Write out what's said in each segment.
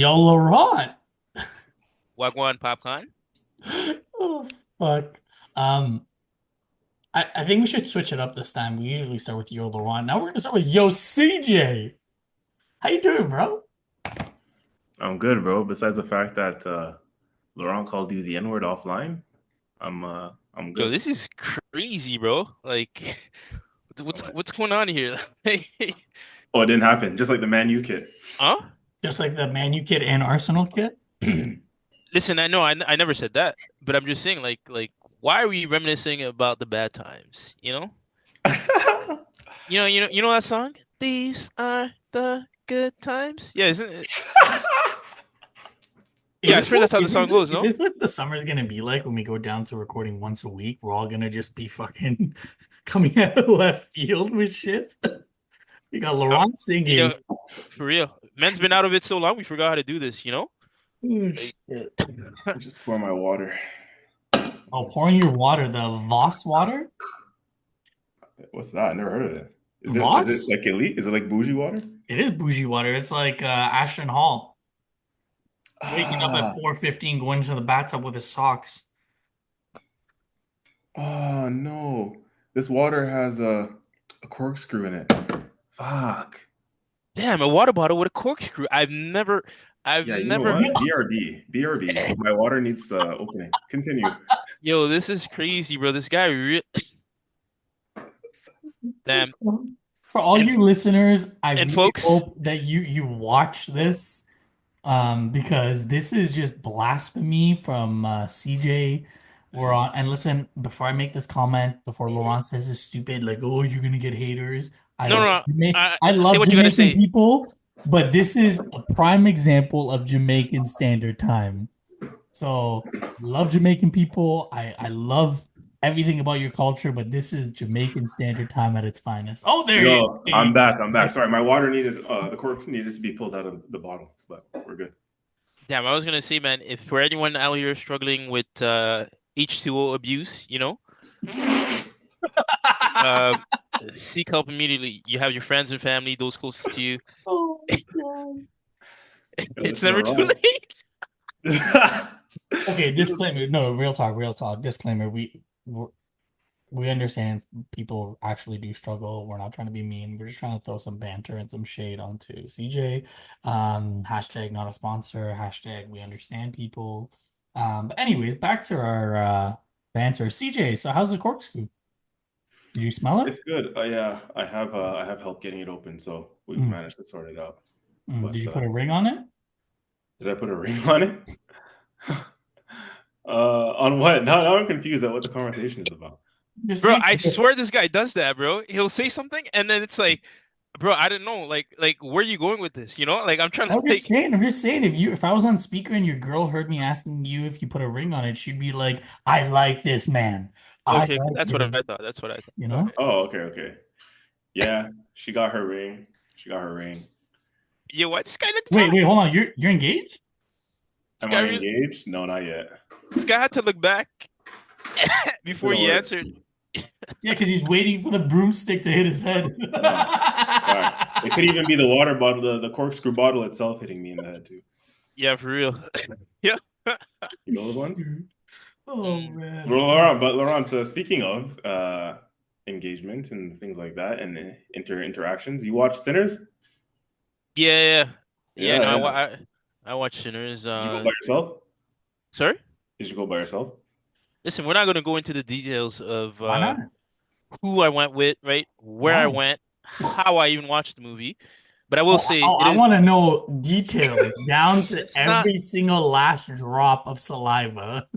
Yo, Laurent. Wagwan popcorn. Oh, fuck. Um, I think we should switch it up this time. We usually start with Yo, Laurent. Now we're gonna start with Yo, CJ. How you doing, bro? I'm good, bro. Besides the fact that Laurent called you the N-word offline, I'm Yo, good. this is crazy, bro. Like, what's going on here? Oh, it didn't happen. Just like the Man U kid. Huh? Just like the Man U kid and Arsenal kid. Listen, I know I never said that, but I'm just saying, why are we reminiscing about the bad times? You know that song? These are the good times. Yeah, isn't it? Is Yeah, I this swear what that's how the is this, song goes, is no? this what the summer's gonna be like when we go down to recording once a week? We're all gonna just be fucking coming out of left field with shit. You got Uh, Laurent yeah, singing. for real. Men's been out of it so long, we forgot how to do this. Oh, Like, shit. Just pour my water. Oh, pouring your water, the Voss water? What's that? I never heard of it. Is it Voss? like elite? Is it like bougie water? It is bougie water. It's like Ashton Hall waking up at Ah, 4:15, going into the bathtub with his socks. oh no. This water has a corkscrew in it. Fuck. damn, a water bottle with a corkscrew. I've Yeah, you know never. what? BRB. BRB. My water needs opening. Continue. Yo, this is crazy, bro. This guy, damn. For all And you listeners, I and really folks, hope that you watch this, because this is just blasphemy from CJ. We're on, and listen, before I make this comment, before Laurent says it's stupid, like, oh, you're gonna get haters. I no, no, love no. I Say love what you gotta Jamaican say. people, but this is a prime example of Jamaican Standard Time. So love Jamaican people. I love everything about your culture, but this is Jamaican Standard Time at its finest. Oh, there you Yo, go. I'm back. I'm back. Sorry, my water needed the cork needed to be pulled out of the bottle, but we're good. Damn, I was gonna say, man, if for anyone out here struggling with H2O abuse, uh, seek help immediately. You have your friends and family, those closest to you. Oh my God. Yo, It's this is never too wrong. late. Okay, disclaimer. No, real talk, real talk. Disclaimer. We understand people actually do struggle. We're not trying to be mean. We're just trying to throw some banter and some shade onto CJ. Hashtag not a sponsor. Hashtag we understand people. But anyways, back to our banter. CJ, so how's the corkscrew? Did you smell it? It's good. Yeah, I have help getting it open, so we've Mm, managed to sort it out. Did But you put a ring on it? did I put a ring on it? On what? Now I'm confused at what the conversation is about. Just Bro, saying. I swear this guy does that, bro. He'll say something and then it's like, bro, I don't know, where are you going with this? Like I'm trying to I'm just saying. I'm just saying. If I was on speaker and your girl heard me asking you if you put a ring on it, she'd be like, "I like this man. I okay, like that's what him." I thought. That's what I thought. You know? Okay. Oh, okay, okay. Yeah, she got her ring. She got her ring. Yeah, what? This guy looked Wait, back. wait, hold on. You're engaged? This Am guy I really, engaged? No, not yet. this guy had to look back before Don't he worry. answered. Yeah, because he's waiting for the broomstick to hit his head. No, facts. It could even be the water bottle, the corkscrew bottle itself hitting me in the head too. Yeah, for real. Yeah. You know those ones? Oh Mm. man. Laurent, speaking of engagement and things like that and interactions, you watch Sinners? Yeah, yeah. Yeah, No, yeah. I watch Sinners. Did you go by yourself? Sorry. Did you go by yourself? Listen, we're not gonna go into the details of Why not? who I went with, right? Where I Why? went, how I even watched the movie. But I will say it I is. want to know details down to It's not. every single last drop of saliva.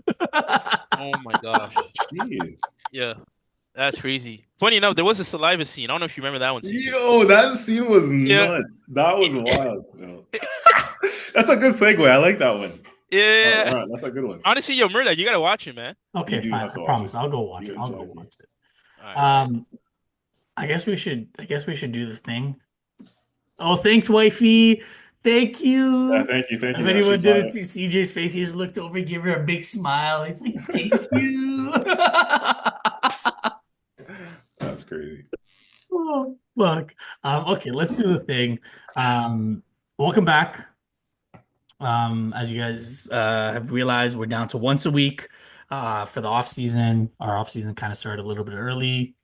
Oh my gosh. Jeez. Yeah, that's crazy. Funny enough, there was a saliva scene. I don't know if you remember that one, CJ. Yo, that scene was Yeah. nuts. That was wild. Yo. That's a good segue. I like that one. Yeah. All right, that's a good one. Honestly, yo, Murda, you gotta watch it, man. Okay, You do fine. have I to watch promise. it. I'll go watch You it. and I'll go Jackie. watch it. All right, all right. Um, I guess we should do the thing. Oh, thanks, wifey. Thank Yeah, you. thank If you. Yeah, she anyone bought didn't it. see CJ's face, he just looked over, gave her a big smile. He's like, "Thank you." That's crazy. Oh, fuck. Okay, let's do the thing. Welcome back. As you guys have realized, we're down to once a week for the off season. Our off season kind of started a little bit early.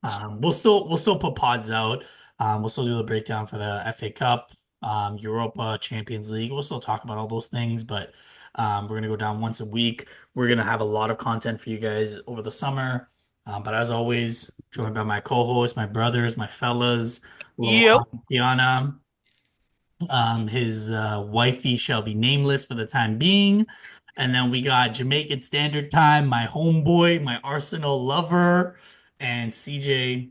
We'll still put pods out. We'll still do the breakdown for the FA Cup, Europa, Champions League. We'll still talk about all those things, but we're gonna go down once a week. We're gonna have a lot of content for you guys over the summer. But as always, joined by my co-hosts, my brothers, my fellas, Yep. Laurent, Kiana. His wifey shall be nameless for the time being. And then we got Jamaican Standard Time, my homeboy, my Arsenal lover, and CJ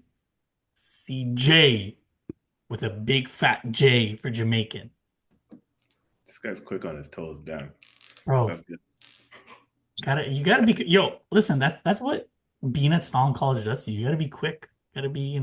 with a big fat J for Jamaican. This guy's quick on his toes. Damn. Bro, That's good. you gotta be listen, that's what being at Stalin College does to you. You gotta be quick. Gotta be,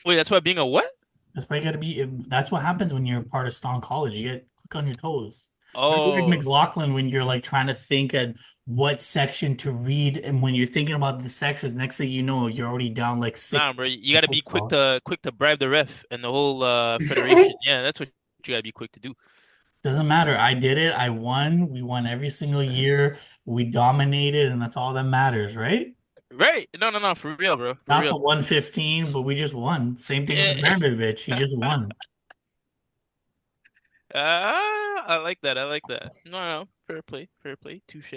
Wait, that's why being a what? that's why you gotta be that's what happens when you're part of Stalin College. You get quick on your toes. Like Oh, McLaughlin, when you're like trying to think at what section to read, and when you're thinking about the sections, next thing you know, you're already down like six. nah, bro. You gotta be quick Futsal. to bribe the ref and the whole federation. Yeah, that's what you gotta be quick to do. Doesn't matter. I did it. I won. We won every single year. We dominated, and that's all that matters, right? Right? No, no, no. For real, bro. For Not the real. 115, but we just won. Same thing with Eh, Abramovich. He just won. I like that. I like that. No, no. Fair play. Fair play. Touche.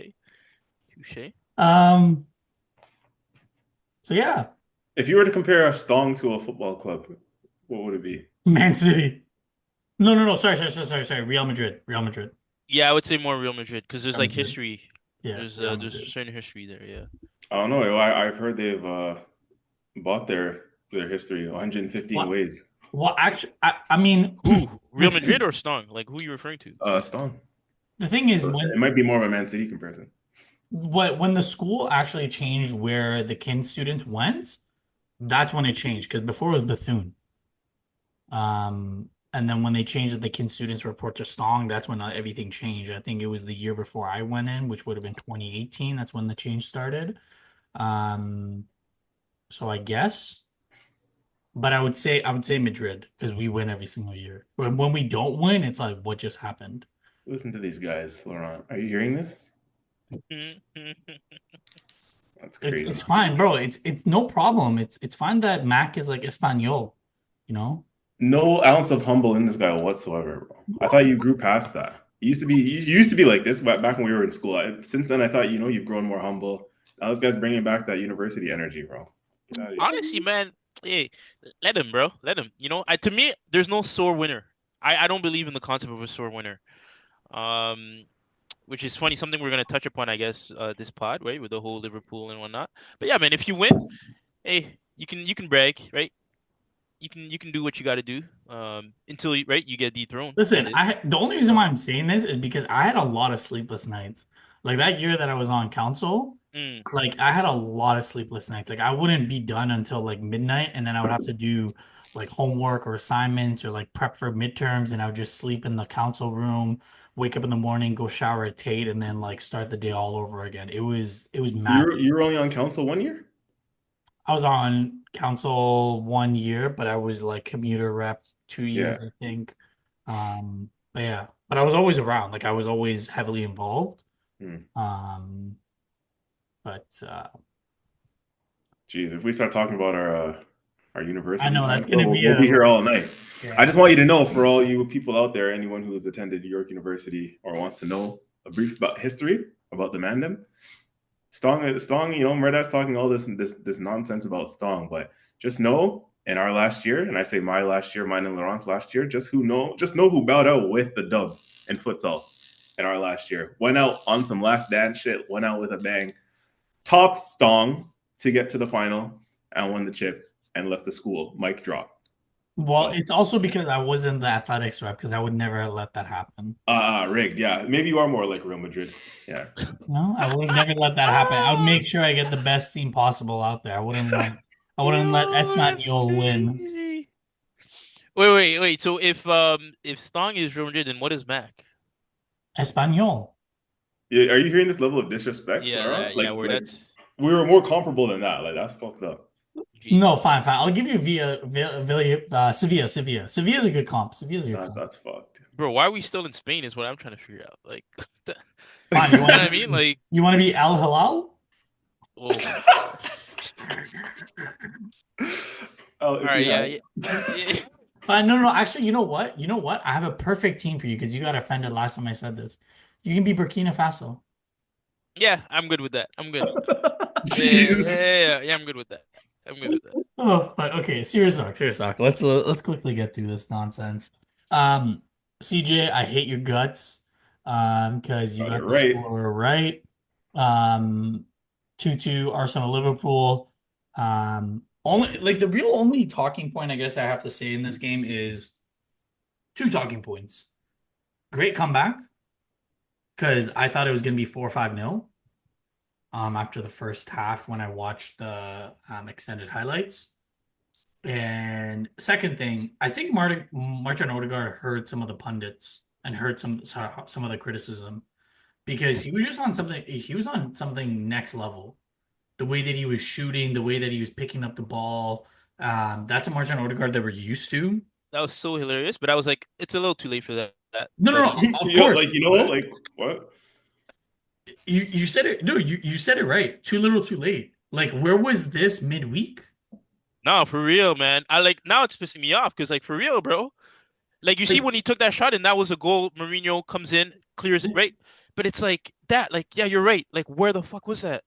Touche. Um. So yeah, If you were to compare a Stong to a football club, what would it be? Man City. No, no, no. Sorry. Real Madrid. Real Madrid. Yeah, I would say more Real Madrid because there's Real like Madrid. history. Yeah, There's Real there's a Madrid. certain history there. Yeah. I don't know. I've heard they've bought their history 115 What? ways. Well, actually, I mean, Who? Real Madrid or Stong? Like who are you referring to? Stong. the thing is, So it might be more of a Man City comparison. when the school actually changed where the kin students went, that's when it changed. Because before it was Bethune. And then when they changed the kin students report to Stong, that's when everything changed. I think it was the year before I went in, which would have been 2018. That's when the change started. So I guess, but I would say Madrid because we win every single year. When we don't win, it's like what just happened. Listen to these guys, Laurent. Are you hearing this? That's crazy. It's fine, bro. It's no problem. It's fine that Mac is like Espanol, you know. No ounce of humble in this guy whatsoever, bro. I thought you grew past that. You used to be like this back when we were in school. Since then, I thought you've grown more humble. Now this guy's bringing back that university energy, bro. Get out of here. Honestly, man, hey, let him, bro. Let him. To me, there's no sore winner. I don't believe in the concept of a sore winner. Which is funny, something we're gonna touch upon, I guess, this pod, right, with the whole Liverpool and whatnot. But yeah, man, if you win, hey, you can brag, right? You can do what you got to do, until you get dethroned. Listen, That is. the only reason why I'm saying this is because I had a lot of sleepless nights. Like that year that I was on council, Mm. like I had a lot of sleepless nights. Like I wouldn't be done until like midnight, and then I would have to do like homework or assignments or like prep for midterms, and I would just sleep in the council room, wake up in the morning, go shower at Tate, and then like start the day all over again. It was mad. You were only on council 1 year? I was on council 1 year, but I was like commuter rep 2 years, Yeah. I think. But yeah, but I was always around. Like I was always heavily involved. Hmm. But Jeez, if we start talking about our university I know times, that's gonna be we'll be here all night. yeah. I just want you to know, for all you people out there, anyone who has attended York University or wants to know a brief about history about the Mandem, Stong, Murdad's talking all this nonsense about Stong, but just know in our last year, and I say my last year, mine and Laurent's last year, just know who bowed out with the dub in futsal in our last year. Went out on some last dance shit, went out with a bang, topped Stong to get to the final and won the chip and left the school. Mic drop. Well, So, it's also because I wasn't the athletics rep because I would never let that happen. rigged. Yeah, maybe you are more like Real Madrid. Yeah. No, I would have never let that happen. I would make sure I get the best team possible out there. I wouldn't let Yo, that's Espanol win. crazy. Wait. So if Stong is Real Madrid, then what is Mac? Espanol. Are you hearing this level of disrespect? Yeah, Laurent? where that's We were more comparable than that. Like that's fucked up. jeez. No, fine. I'll give you Sevilla. Sevilla's a good comp. Sevilla's a good comp. That's fucked. bro, why are we still in Spain? Is what I'm trying to figure out. Like, Fine, you know what I mean? Like, you want to be Al Hilal? oh my gosh. Oh, All right, yeah. Fine, no. Actually, you know what? You know what? I have a perfect team for you because you got offended last time I said this. You can be Burkina Faso. Yeah, I'm good with that. I'm good. Jeez. Yeah, I'm good with that. I'm good with that. Oh, okay. Serious talk. Serious talk. Let's quickly get through this nonsense. Um, CJ, I hate your guts. Because you Got it got the right. score right. 2-2 Arsenal Liverpool. Only like the real only talking point I guess I have to say in this game is two talking points. Great comeback because I thought it was going to be 4-5-0. After the first half when I watched the extended highlights. And second thing, I think Martin Odegaard heard some of the pundits and heard some of the criticism because he was just on something. He was on something next level. The way that he was shooting, the way that he was picking up the ball. That's a Martin Odegaard that we're used to. That was so hilarious, but I was like, it's a little too late for that. No, Buddy. of course. Like, you know, like, what? You said it. No, you said it right. Too little, too late. Like, where was this midweek? No, for real, man. I like now it's pissing me off because like for real, bro. Like you see Like, when he took that shot and that was a goal, Merino comes in, clears it, right? But it's like that, like, yeah, you're right. Like where the fuck was that?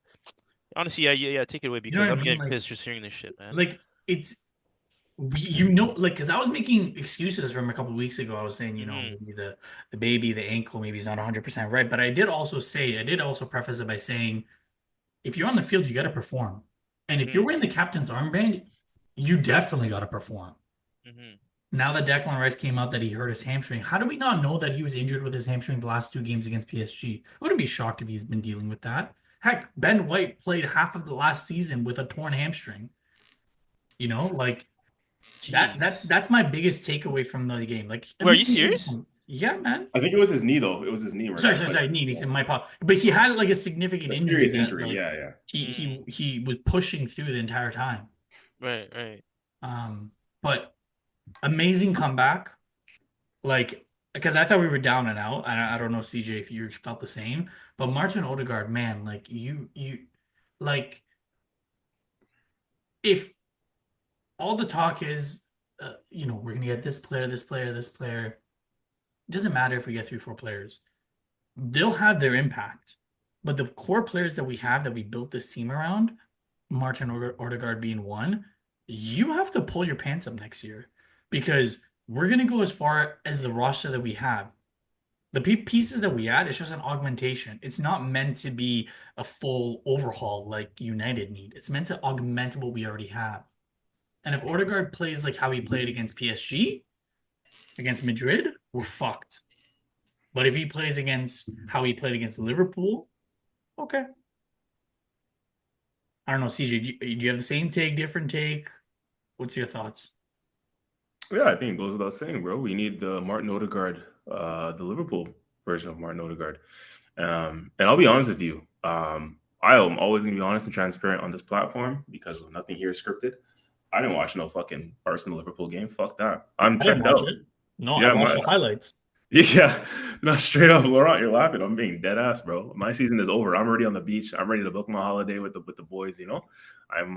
Honestly, yeah, take it away you know because what I I'm mean? getting Like, pissed just hearing this shit, man. it's you know, like, because I was making excuses from a couple of weeks ago. I was saying, Hmm. maybe the baby, the ankle, maybe he's not 100% right. But I did also preface it by saying, if you're on the field, you got to perform. And if you're Hmm. wearing the captain's armband, you definitely got to perform. Hmm. Now that Declan Rice came out that he hurt his hamstring, how do we not know that he was injured with his hamstring the last two games against PSG? I wouldn't be shocked if he's been dealing with that. Heck, Ben White played half of the last season with a torn hamstring. Like that's Jeez. that's my biggest takeaway from the game. Like, Wait, are you serious? yeah, man. I think it was his knee, though. It was his knee, right? Sorry, knee. He's in my pop, but he had like a significant A injury serious that injury. like Yeah, yeah. he Mm. he he was pushing through the entire time. Right. But amazing comeback. Like, because I thought we were down and out. I don't know, CJ, if you felt the same. But Martin Odegaard, man, like like if all the talk is, we're gonna get this player, this player, this player. It doesn't matter if we get 3, 4 players. They'll have their impact. But the core players that we have that we built this team around, Martin Odegaard being one, you have to pull your pants up next year because we're going to go as far as the roster that we have. The pieces that we add, it's just an augmentation. It's not meant to be a full overhaul like United need. It's meant to augment what we already have. And if Odegaard plays like how he played against PSG, against Madrid, we're fucked. But if he plays against how he played against Liverpool, okay. I don't know, CJ. Do you have the same take, different take? What's your thoughts? Yeah, I think it goes without saying, bro. We need the Martin Odegaard, the Liverpool version of Martin Odegaard. And I'll be honest with you. I am always going to be honest and transparent on this platform because nothing here is scripted. I didn't watch no fucking Arsenal Liverpool game. Fuck that. I'm I didn't checked watch out. it. No, I Yeah, watched the highlights. yeah, no, straight up, Laurent, you're laughing. I'm being dead ass, bro. My season is over. I'm already on the beach. I'm ready to book my holiday with the boys. I'm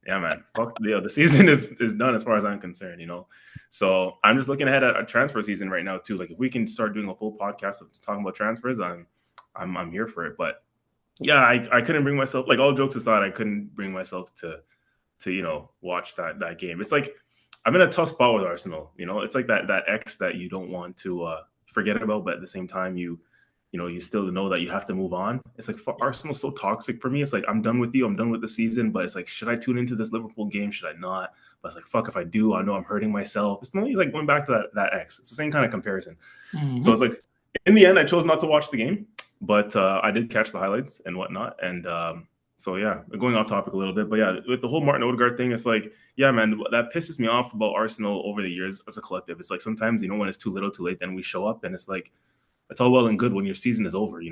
yeah, man. Fuck, the season is done as far as I'm concerned. So I'm just looking ahead at a transfer season right now too. Like if we can start doing a full podcast of talking about transfers, I'm here for it. But yeah, I couldn't bring myself. Like all jokes aside, I couldn't bring myself to watch that game. It's like I'm in a tough spot with Arsenal. It's like that ex that you don't want to forget about, but at the same time you still know that you have to move on. It's like Arsenal's so toxic for me. It's like I'm done with you. I'm done with the season. But it's like, should I tune into this Liverpool game? Should I not? But it's like, fuck, if I do, I know I'm hurting myself. It's not like going back to that ex. It's the same kind of comparison. Mm-hmm. So it's like in the end, I chose not to watch the game, but I did catch the highlights and whatnot. And so yeah, going off topic a little bit, but yeah, with the whole Martin Odegaard thing, it's like, yeah, man, that pisses me off about Arsenal over the years as a collective. It's like sometimes, when it's too little, too late, then we show up, and it's like it's all well and good when your season is over. You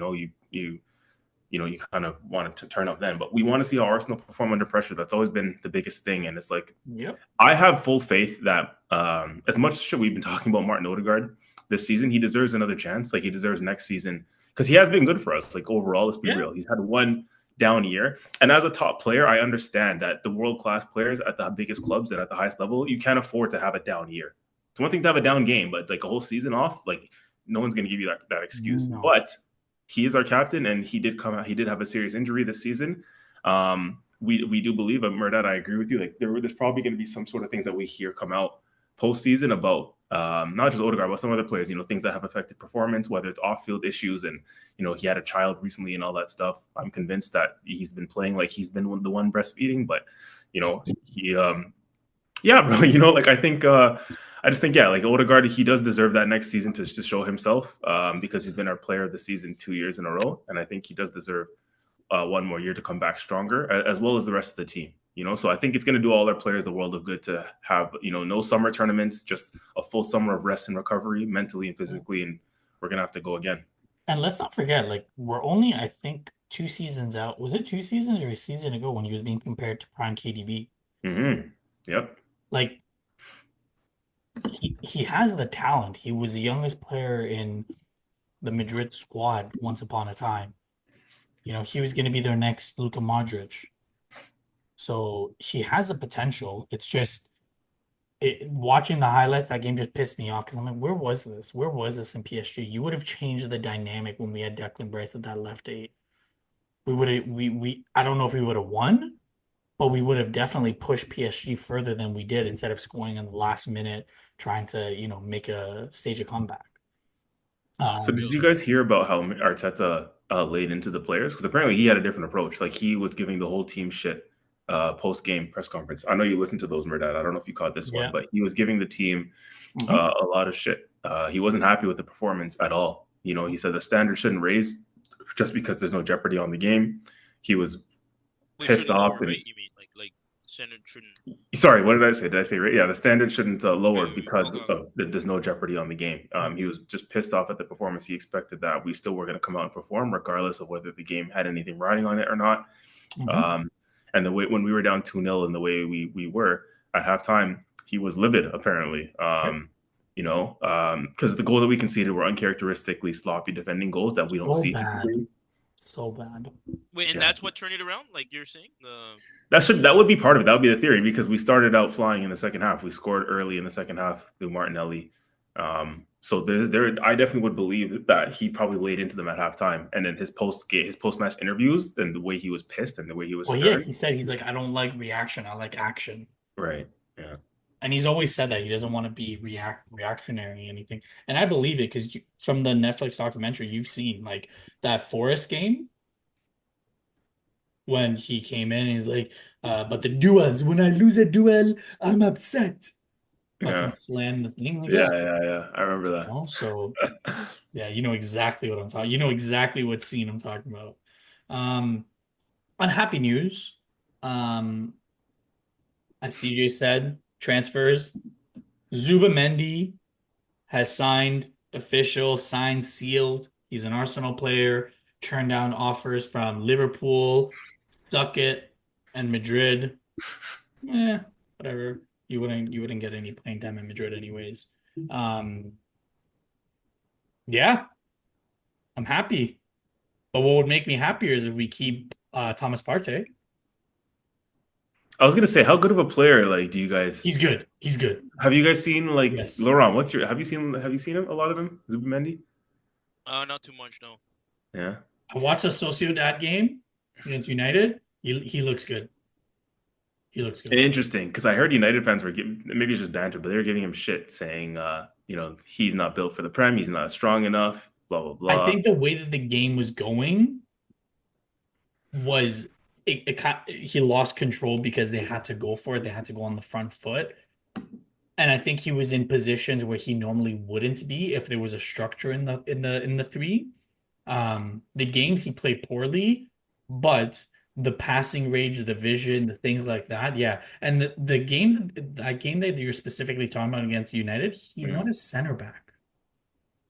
kind of want to turn up then, but we want to see how Arsenal perform under pressure. That's always been the biggest thing, and it's like, yep. I have full faith that as much shit we've been talking about Martin Odegaard, this season. He deserves another chance. Like he deserves next season because he has been good for us. Like overall, let's be real. He's had one down year. And as a top player, I understand that the world-class players at the biggest clubs and at the highest level, you can't afford to have a down year. It's one thing to have a down game, but like a whole season off, like no one's going to give you that excuse. No. But he is our captain, and he did come out. He did have a serious injury this season. We do believe, but Merdad, I agree with you. Like there's probably going to be some sort of things that we hear come out postseason about not just Odegaard, but some other players. Things that have affected performance, whether it's off-field issues, and he had a child recently and all that stuff. I'm convinced that he's been playing like he's been the one breastfeeding, but he yeah, bro. Like I just think, yeah, like Odegaard, he does deserve that next season to show himself because he's been our player of the season 2 years in a row. And I think he does deserve one more year to come back stronger, as well as the rest of the team. So I think it's going to do all our players the world of good to have, no summer tournaments, just a full summer of rest and recovery mentally and physically. And we're going to have to go again. And let's not forget, like, we're only, I think, 2 seasons out. Was it 2 seasons or a season ago when he was being compared to prime KDB? Mm-hmm. Yep. Like, he has the talent. He was the youngest player in the Madrid squad once upon a time. He was going to be their next Luka Modric. So he has the potential. It's just watching the highlights, that game just pissed me off because I'm like, where was this? Where was this in PSG? You would have changed the dynamic when we had Declan Rice at that left 8. We would have I don't know if we would have won, but we would have definitely pushed PSG further than we did instead of scoring in the last minute, trying to, make a stage a comeback. So did you guys hear about how Arteta laid into the players? Because apparently he had a different approach. Like he was giving the whole team shit post-game press conference. I know you listened to those, Merdad. I don't know if you caught this one, but he was giving the team a lot of shit. He wasn't happy with the performance at all. He said the standard shouldn't raise just because there's no jeopardy on the game. He was pissed off. Lower, right? You mean like standard shouldn't? Sorry, what did I say? Did I say right? Yeah, the standard shouldn't lower because there's no jeopardy on the game. He was just pissed off at the performance. He expected that we still were going to come out and perform regardless of whether the game had anything riding on it or not. And the way when we were down 2-0 and the way we were at halftime, he was livid apparently. Because the goals that we conceded were uncharacteristically sloppy defending goals that we don't see typically. So bad. Wait, and that's what turned it around, like you're saying? That would be part of it. That would be the theory because we started out flying in the second half. We scored early in the second half through Martinelli. So I definitely would believe that he probably laid into them at halftime, and then his post-match interviews, and the way he was pissed and the way he was. Well, yeah, he said he's like, I don't like reaction, I like action. Right. Yeah. And he's always said that he doesn't want to be reactionary or anything. And I believe it because from the Netflix documentary, you've seen like that Forest game when he came in and he's like, but the duels, when I lose a duel, I'm upset. Like he slammed the thing. Like, yeah. I remember that. So, yeah, you know exactly what I'm talking. You know exactly what scene I'm talking about. Unhappy news. As CJ said, transfers. Zubimendi has signed, sealed. He's an Arsenal player. Turned down offers from Liverpool, Duck it, and Madrid. Whatever. You wouldn't get any playing time in Madrid anyways. Yeah, I'm happy. But what would make me happier is if we keep Thomas Partey. I was gonna say, how good of a player do you guys? He's good. Have you guys seen Yes. Laurent? Have you seen him? A lot of him, Zubimendi. Not too much, no. Yeah. I watched the Sociedad game against United. He looks good. He looks good. Interesting, because I heard United fans were maybe it's just banter, but they were giving him shit, saying, he's not built for the Prem, he's not strong enough, blah blah blah. I think the way that the game was going was he lost control because they had to go for it. They had to go on the front foot, and I think he was in positions where he normally wouldn't be if there was a structure in the three. The games he played poorly, but the passing range, the vision, the things like that, yeah. And the game that you're specifically talking about against United, he's not a center back.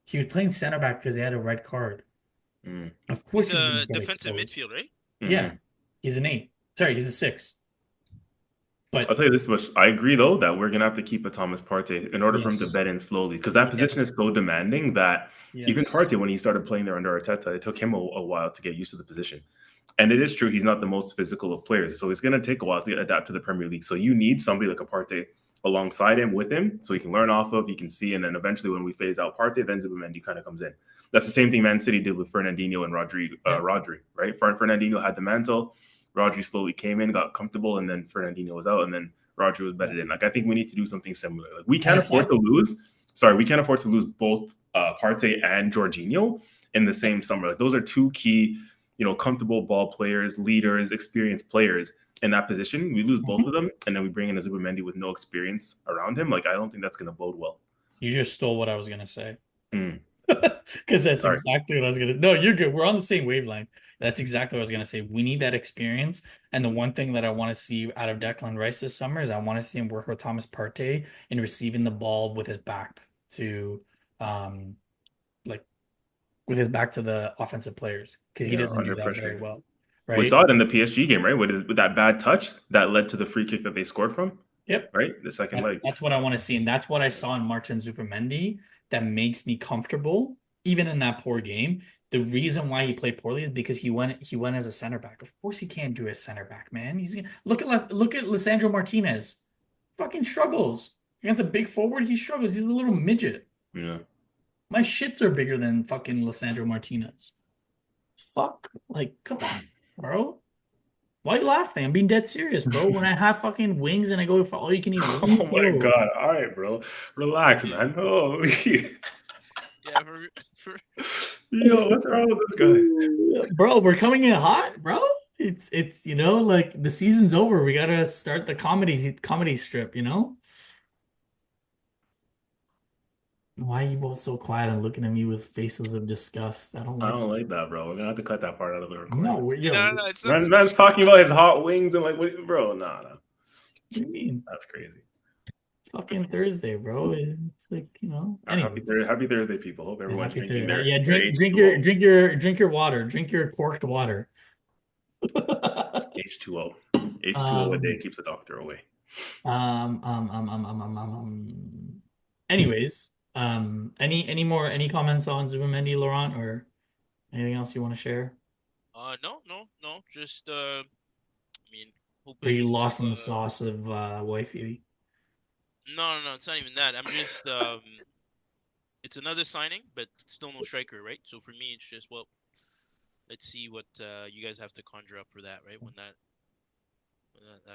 He was playing center back because they had a red card. Of course, he's a defensive midfield, right? Yeah, he's an 8. Sorry, he's a 6. But I'll tell you this much. I agree, though, that we're going to have to keep a Thomas Partey in order for him to yes, bed in slowly, because that position yes, is so demanding that even yes. Partey, when he started playing there under Arteta, it took him a while to get used to the position. And it is true, he's not the most physical of players. So it's going to take a while to adapt to the Premier League. So you need somebody like a Partey alongside him, with him, so he can learn off of, he can see. And then eventually when we phase out Partey, then Zubimendi kind of comes in. That's the same thing Man City did with Fernandinho and Rodri, right? Fernandinho had the mantle. Rodri slowly came in, got comfortable, and then Fernandinho was out, and then Rodri was bedded in. Like, I think we need to do something similar. Like, we can't afford to lose. Sorry, we can't afford to lose both Partey and Jorginho in the same summer. Like, those are two key, comfortable ball players, leaders, experienced players in that position. We lose both of them, and then we bring in a Zubimendi with no experience around him. Like, I don't think that's going to bode well. You just stole what I was going to say. Because that's exactly what I was going to. No, you're good. We're on the same wavelength. That's exactly what I was going to say. We need that experience. And the one thing that I want to see out of Declan Rice this summer is I want to see him work with Thomas Partey in receiving the ball with his back to, with his back to the offensive players, because he doesn't do that pressure. very well. Right? We saw it in the PSG game, right? With that bad touch that led to the free kick that they scored from. Yep. Right? The second leg. That's what I want to see. And that's what I saw in Martin Zubimendi that makes me comfortable, even in that poor game. The reason why he played poorly is because he went as a center back. Of course he can't do a center back, man. Look at Lisandro Martinez. Fucking struggles. Against a big forward, he struggles. He's a little midget. Yeah. My shits are bigger than fucking Lisandro Martinez. Fuck. Like, come on, bro. Why are you laughing? I'm being dead serious, bro. When I have fucking wings and I go for all you can eat wings. Oh my God. All right, bro. Relax, man. Oh, yeah, yo, what's wrong with this guy? Bro, we're coming in hot, bro. It's like the season's over. We gotta start the comedy strip, Why are you both so quiet and looking at me with faces of disgust? I don't like that, bro. We're gonna have to cut that part out of the recording. No, no, it's not. Man's talking about his hot wings and like, bro, nah. What do you mean? That's crazy. It's fucking Thursday, bro. It's like, Anyway. Happy Thursday, people. Hope everyone's drinking their drink your water. Drink your corked water. H2O. H2O a day keeps the doctor away. Anyways, any comments on Zubimendi, Laurent, or anything else you want to share? No. Just Are you lost in the sauce of wifey? No, it's not even that. I'm just it's another signing, but still no striker, right? So for me, it's just, well, let's see what you guys have to conjure up for that, right? When that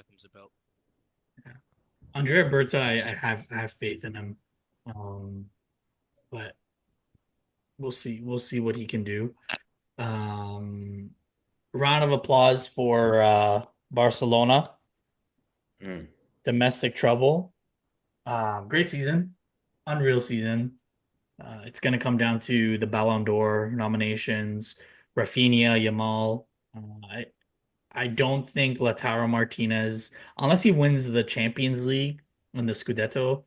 comes about. Yeah. Andrea Berta, I have faith in him, but we'll see what he can do. Round of applause for Barcelona. Domestic trouble. Great season, unreal season. It's going to come down to the Ballon d'Or nominations. Rafinha, Yamal. I don't think Lautaro Martinez, unless he wins the Champions League and the Scudetto,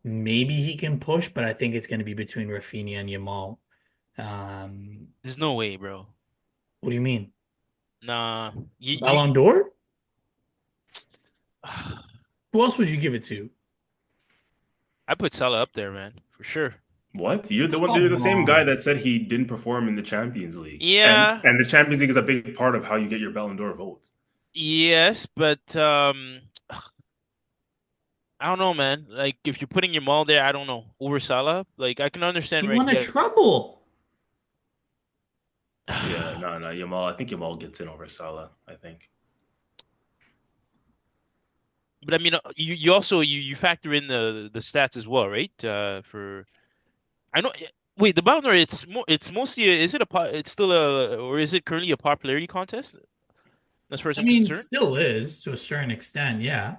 maybe he can push, but I think it's going to be between Rafinha and Yamal. There's no way, bro. What do you mean? Nah. Ballon d'Or? Who else would you give it to? I put Salah up there, man, for sure. What? You're the same guy that said he didn't perform in the Champions League. Yeah. And the Champions League is a big part of how you get your Ballon d'Or votes. Yes, but I don't know, man. Like, if you're putting Yamal there, I don't know. Over Salah, like, I can understand. He won a trouble. Yeah, no, Yamal. I think Yamal gets in over Salah. I think. But I mean, you also factor in the stats as well, right? I know. Wait, the Ballon d'Or, it's mostly it's still or is it currently a popularity contest? As far as I'm concerned, it still is to a certain extent, yeah.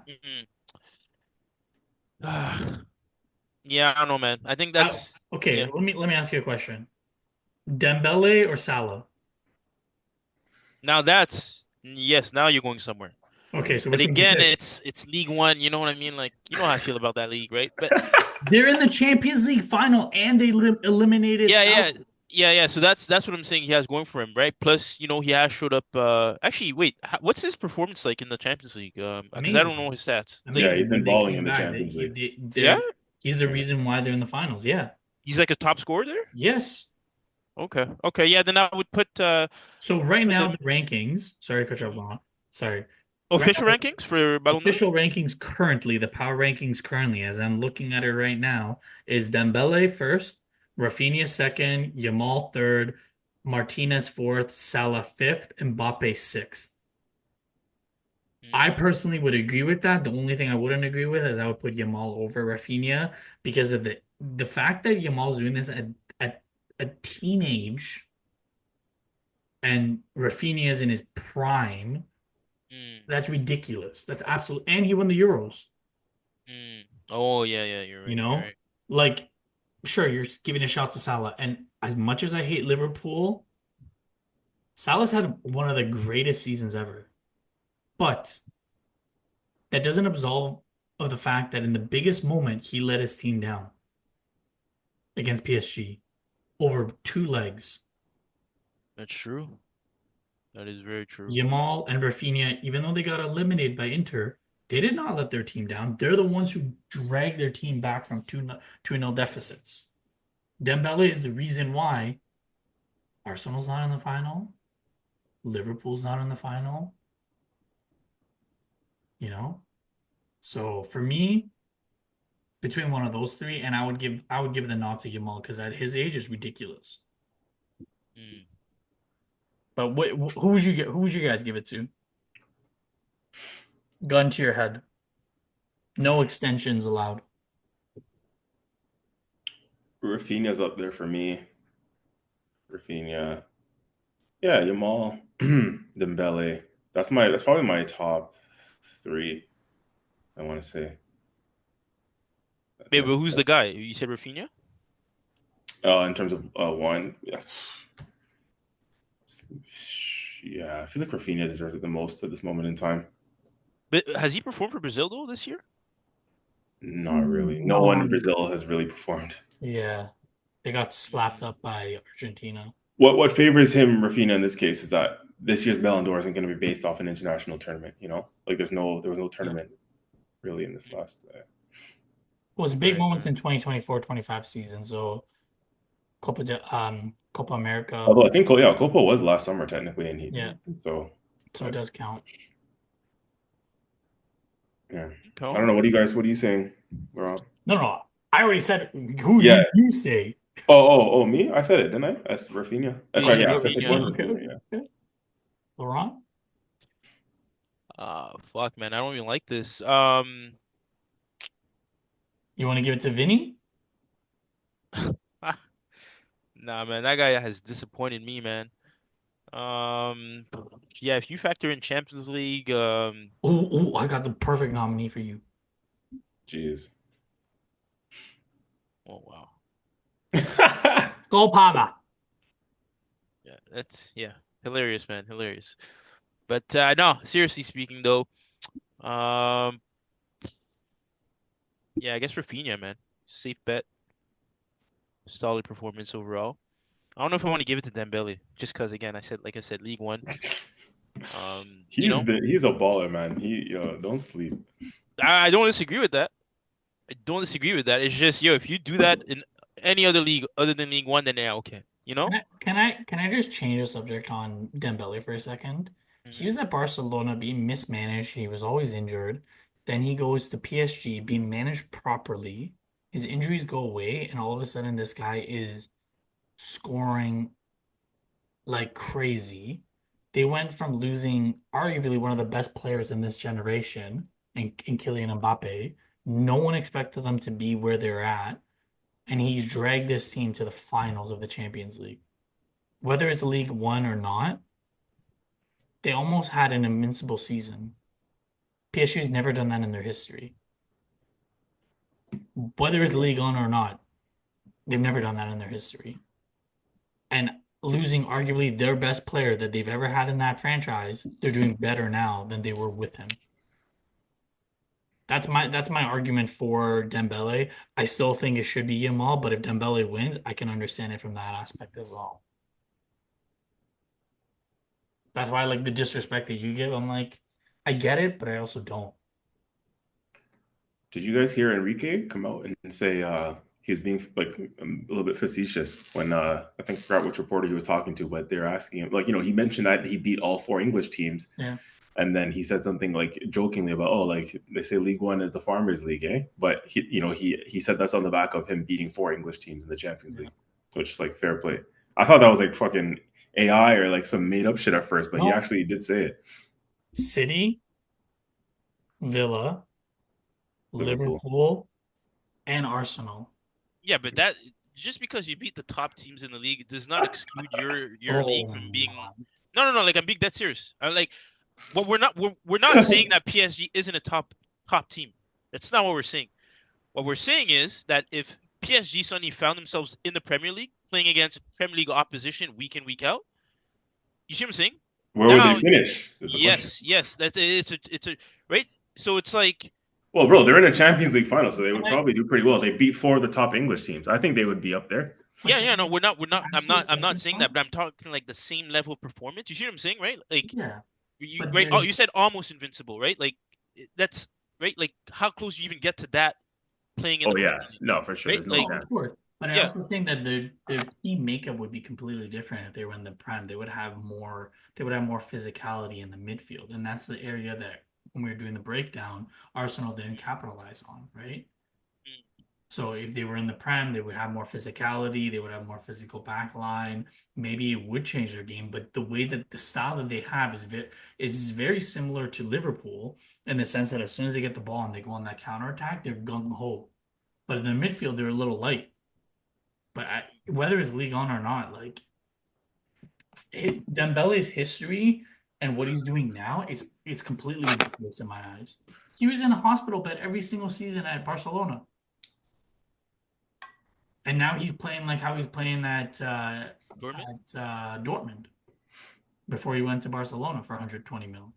Yeah, I don't know, man. I think that's okay. Yeah. Let me ask you a question: Dembele or Salah? Now yes. Now you're going somewhere. Okay, so but again, it's League One. You know what I mean? Like, you know how I feel about that league, right? But they're in the Champions League final and they eliminated. Yeah. Yeah. So that's what I'm saying he has going for him, right? Plus, he has showed up. Actually, wait, what's his performance like in the Champions League? Because I don't Amazing. know his stats. Like, Yeah, he's Amazing when been they balling came in the back. Champions League. yeah, He's the Yeah. reason why they're in the finals. Yeah. he's like a top scorer there. Yes. Okay. Yeah, then I would So right put now them the rankings. Sorry to cut you off, mhm. Laurent. Sorry. Right Official now, rankings for Ballon d'Or. official rankings currently, the power rankings currently, as I'm looking at it right now, is Dembele first, Rafinha second, Yamal third, Martinez fourth, Salah fifth, Mbappe sixth. I Mm, personally would agree with that. The only thing I wouldn't agree with is I would put Yamal over Rafinha because of the fact that Yamal's doing this at a teenage and Rafinha is in his prime. mm, That's ridiculous. That's absolute. And he won the Euros. mm. Oh yeah. You're You right. You're know, right. like sure you're giving a shot to Salah, and as much as I hate Liverpool, Salah's had one of the greatest seasons ever. But that doesn't absolve of the fact that in the biggest moment he let his team down against PSG over two legs. That's true. That is very true. Yamal and Rafinha, even though they got eliminated by Inter, they did not let their team down. They're the ones who dragged their team back from 2-0 deficits. Dembele is the reason why Arsenal's not in the final, Liverpool's not in the final, you know? So for me, between one of those three, and I would give the nod to Yamal because at his age is ridiculous. Mm. But who would you guys give it to? Gun to your head. No extensions allowed. Rafinha's up there for me. Rafinha. Yeah, Yamal, Dembele. That's probably my top three, I want to say. Wait, but That's who's the guy? You said Rafinha? in terms of one. Yeah. Yeah, I feel like Rafinha deserves it the most at this moment in time. But has he performed for Brazil though this year? Not really. No one in No. Brazil has really performed. Yeah. They got slapped Mm. up by Argentina. What favors him, Rafinha, in this case is that this year's Ballon d'Or isn't going to be based off an international tournament. Like there was no Yeah. tournament really in this last. It was big Right, moments right. in 2024-25 season. So Copa America. Although I think Copa was last summer technically, and he Yeah. so. So it But does count. yeah, I Okay. don't know. What are you saying? We're on. No, no. I already said who Yeah. did you say? Me? I said it, didn't I? That's Rafinha. Yeah, you Okay, said yeah, Okay, I said okay, one Rafinha. okay, Rafinha. okay, Yeah. okay. Laurent? Fuck, man, I don't even like this. You want to give it to Vinny? Nah, man, that guy has disappointed me, man. Yeah, if you factor in Champions League, Oh, I got the perfect nominee for you. Jeez. oh wow, Go Palmer. yeah, hilarious, man, hilarious. But no, seriously speaking though, um, yeah, I guess Rafinha, man, safe bet, solid performance overall. I don't know if I want to give it to Dembele, just because again, like I said, League One. He's a baller, man. Don't sleep. I don't disagree with that. I don't disagree with that. It's just, if you do that in any other league other than League One, then yeah, okay. You know? Can I just change the subject on Dembele for a second? He Hmm. was at Barcelona being mismanaged. He was always injured. Then he goes to PSG being managed properly. His injuries go away, and all of a sudden this guy is scoring like crazy. They went from losing arguably one of the best players in this generation in Kylian Mbappe. No one expected them to be where they're at, and he's dragged this team to the finals of the Champions League. Whether it's League One or not, they almost had an invincible season. PSG's never done that in their history. Whether it's League One or not, they've never done that in their history. And losing arguably their best player that they've ever had in that franchise, they're doing better now than they were with him. That's my argument for Dembele. I still think it should be Yamal, but if Dembele wins, I can understand it from that aspect as well. That's why like the disrespect that you give, I'm like, I get it, but I also don't. Did you guys hear Enrique come out and say he was being like a little bit facetious when I think I forgot which reporter he was talking to, but they're asking him like, he mentioned that he beat all 4 English teams. Yeah. And then he said something like jokingly about, oh, like they say League One is the Farmers League, eh? But he said that's on the back of him beating 4 English teams in the Champions League, which is like fair play. I thought that was like fucking AI or like some made up shit at first, but he actually did say it. City, Villa, Liverpool, and Arsenal. Yeah, but that just because you beat the top teams in the league does not exclude your league from being. No. Like I'm being dead serious. I'm like, what we're not saying that PSG isn't a top team. That's not what we're saying. What we're saying is that if PSG suddenly found themselves in the Premier League playing against Premier League opposition week in week out, you see what I'm saying? Where would they finish? Yes. It's a right. So it's like. Well, bro, they're in a Champions League final, so they would probably do pretty well. They beat 4 of the top English teams. I think they would be up there. Yeah, no, we're not. I'm not saying that, but I'm talking like the same level of performance. You see what I'm saying, right? Like, right? Oh, you said almost invincible, right? Like, that's right. Like, how close do you even get to that playing in? No, for sure. Right? Like, of course. But I also think that their team makeup would be completely different if they were in the prime. They would have more physicality in the midfield, and that's the area that when we were doing the breakdown, Arsenal didn't capitalize on, right? So if they were in the prem, they would have more physicality. They would have more physical back line. Maybe it would change their game, but the way that the style that they have is very similar to Liverpool in the sense that as soon as they get the ball and they go on that counterattack, they're gung ho. But in the midfield, they're a little light. But whether it's League On or not, like Dembele's history and what he's doing now, it's completely ridiculous in my eyes. He was in a hospital bed every single season at Barcelona. And now he's playing like how he's playing at Dortmund before he went to Barcelona for 120 mil.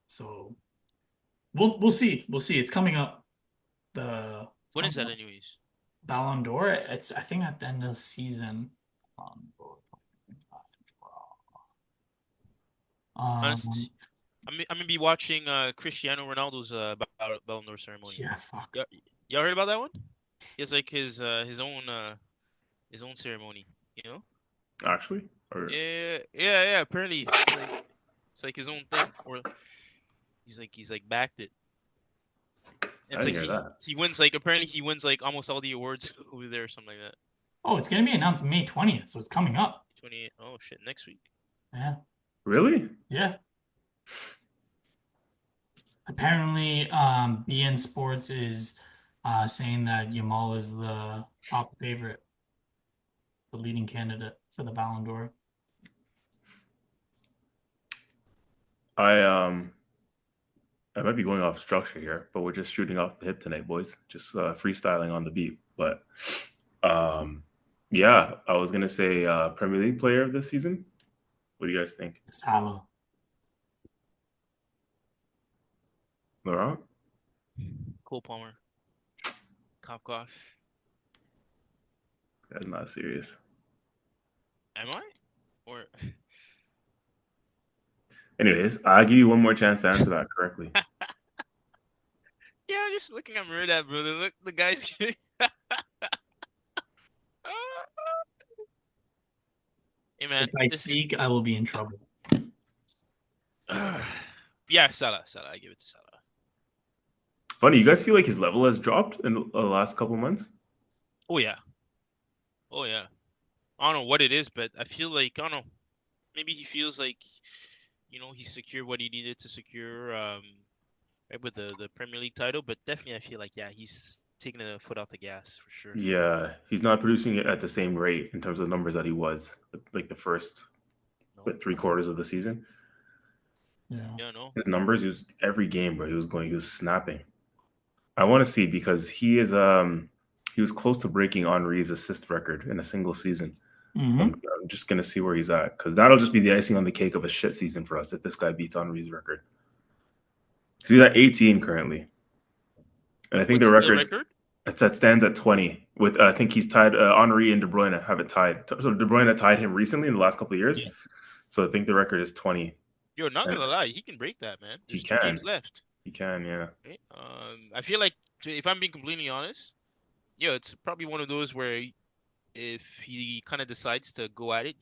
So we'll see. We'll see. It's coming up. When is that anyways? Ballon d'Or. It's I think at the end of the season. I'm gonna be watching Cristiano Ronaldo's Ballon d'Or ceremony. Yeah, fuck. Y'all heard about that one? He has like his own ceremony, you know? Actually? Yeah. Apparently, it's like his own thing, or he's like backed it. It's like he wins apparently he wins like almost all the awards over there or something like that. Oh, it's gonna be announced May 20th, so it's coming up. 28. Oh shit, next week. Yeah. Really? Yeah. Apparently, BN Sports is saying that Yamal is the top favorite, the leading candidate for the Ballon d'Or. I might be going off structure here, but we're just shooting off the hip tonight, boys. Just freestyling on the beat. But yeah, I was gonna say Premier League player of this season. What do you guys think? Salah. Laurent? Cole Palmer. Kopkov. That's not serious. Am I? Or anyways, I'll give you one more chance to answer that correctly. Yeah, I'm just looking at Murad, brother. Look, the guy's kidding. Hey man, if I speak, I will be in trouble. Yeah, Salah. I give it to Salah. Funny, you guys feel like his level has dropped in the last couple of months? Oh yeah. I don't know what it is, but I feel like, I don't know, maybe he feels like, he secured what he needed to secure right, with the Premier League title. But definitely I feel like, yeah, he's taking a foot off the gas for sure. Yeah, he's not producing it at the same rate in terms of numbers that he was like the first 3 quarters of the season. Yeah, no. His numbers, he was every game where he was snapping. I want to see because he was close to breaking Henry's assist record in a single season. Mm-hmm. So I'm just going to see where he's at because that'll just be the icing on the cake of a shit season for us if this guy beats Henry's record. So he's at 18 currently, and I think What's the the record record? stands at 20. With I think he's tied. Henry and De Bruyne have it tied. So De Bruyne tied him recently in the last couple of years. Yeah. So I think the record is 20. Yo, not And gonna lie, he can break that, man. he There's 2 games can. left. He can. Yeah. Right? I feel like, if I'm being completely honest, yo, it's probably one of those where if he kind of decides to go at it,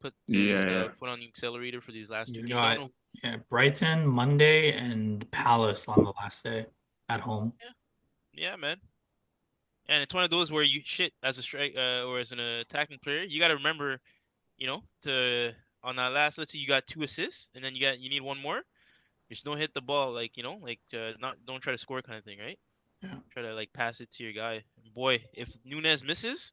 put his Yeah. foot on the accelerator for these last 2 He's games. I got don't know. Brighton Monday and Palace on the last day at home. Yeah, man. And it's one of those where you shit as a strike or as an attacking player, you got to remember, to on that last. Let's say you got 2 assists, and then you need one more. Just don't hit the ball not don't try to score kind of thing, right? Yeah. Try to pass it to your guy. Boy, if Nunes misses,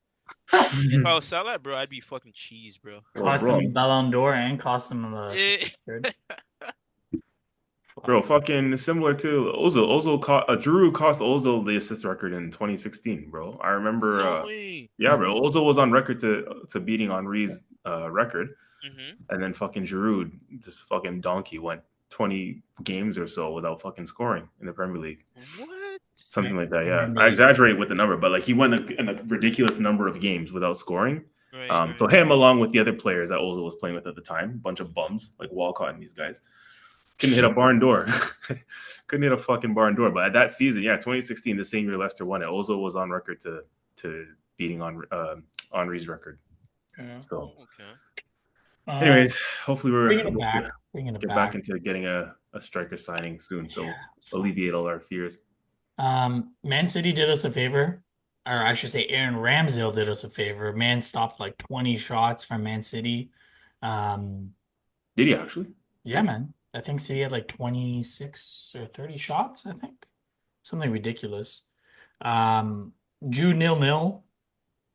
if I was Salah, bro, I'd be fucking cheese, bro. Cost him the Ballon d'Or and cost him the Bro, fucking similar to Ozil. Giroud cost Ozil the assist record in 2016, bro. I remember. No way. Yeah, bro. Ozil was on record to beating Henri's record, Mm-hmm. and then fucking Giroud, this fucking donkey, went 20 games or so without fucking scoring in the Premier League. What? Something like that. Yeah, I exaggerate with the number, but he went in a ridiculous number of games without scoring. Right. So him, along with the other players that Ozil was playing with at the time, bunch of bums like Walcott and these guys. Couldn't hit a barn door. Couldn't hit a fucking barn door. But at that season, 2016, the same year Leicester won it, Ozil was on record to beating Henri's record. Yeah. So, okay. Anyways, hopefully bringing it back into getting a striker signing soon. So alleviate all our fears. Man City did us a favor, or I should say, Aaron Ramsdale did us a favor. Man stopped 20 shots from Man City. Did he actually? Yeah, man. I think City had 26 or 30 shots, I think. Something ridiculous. Drew 0-0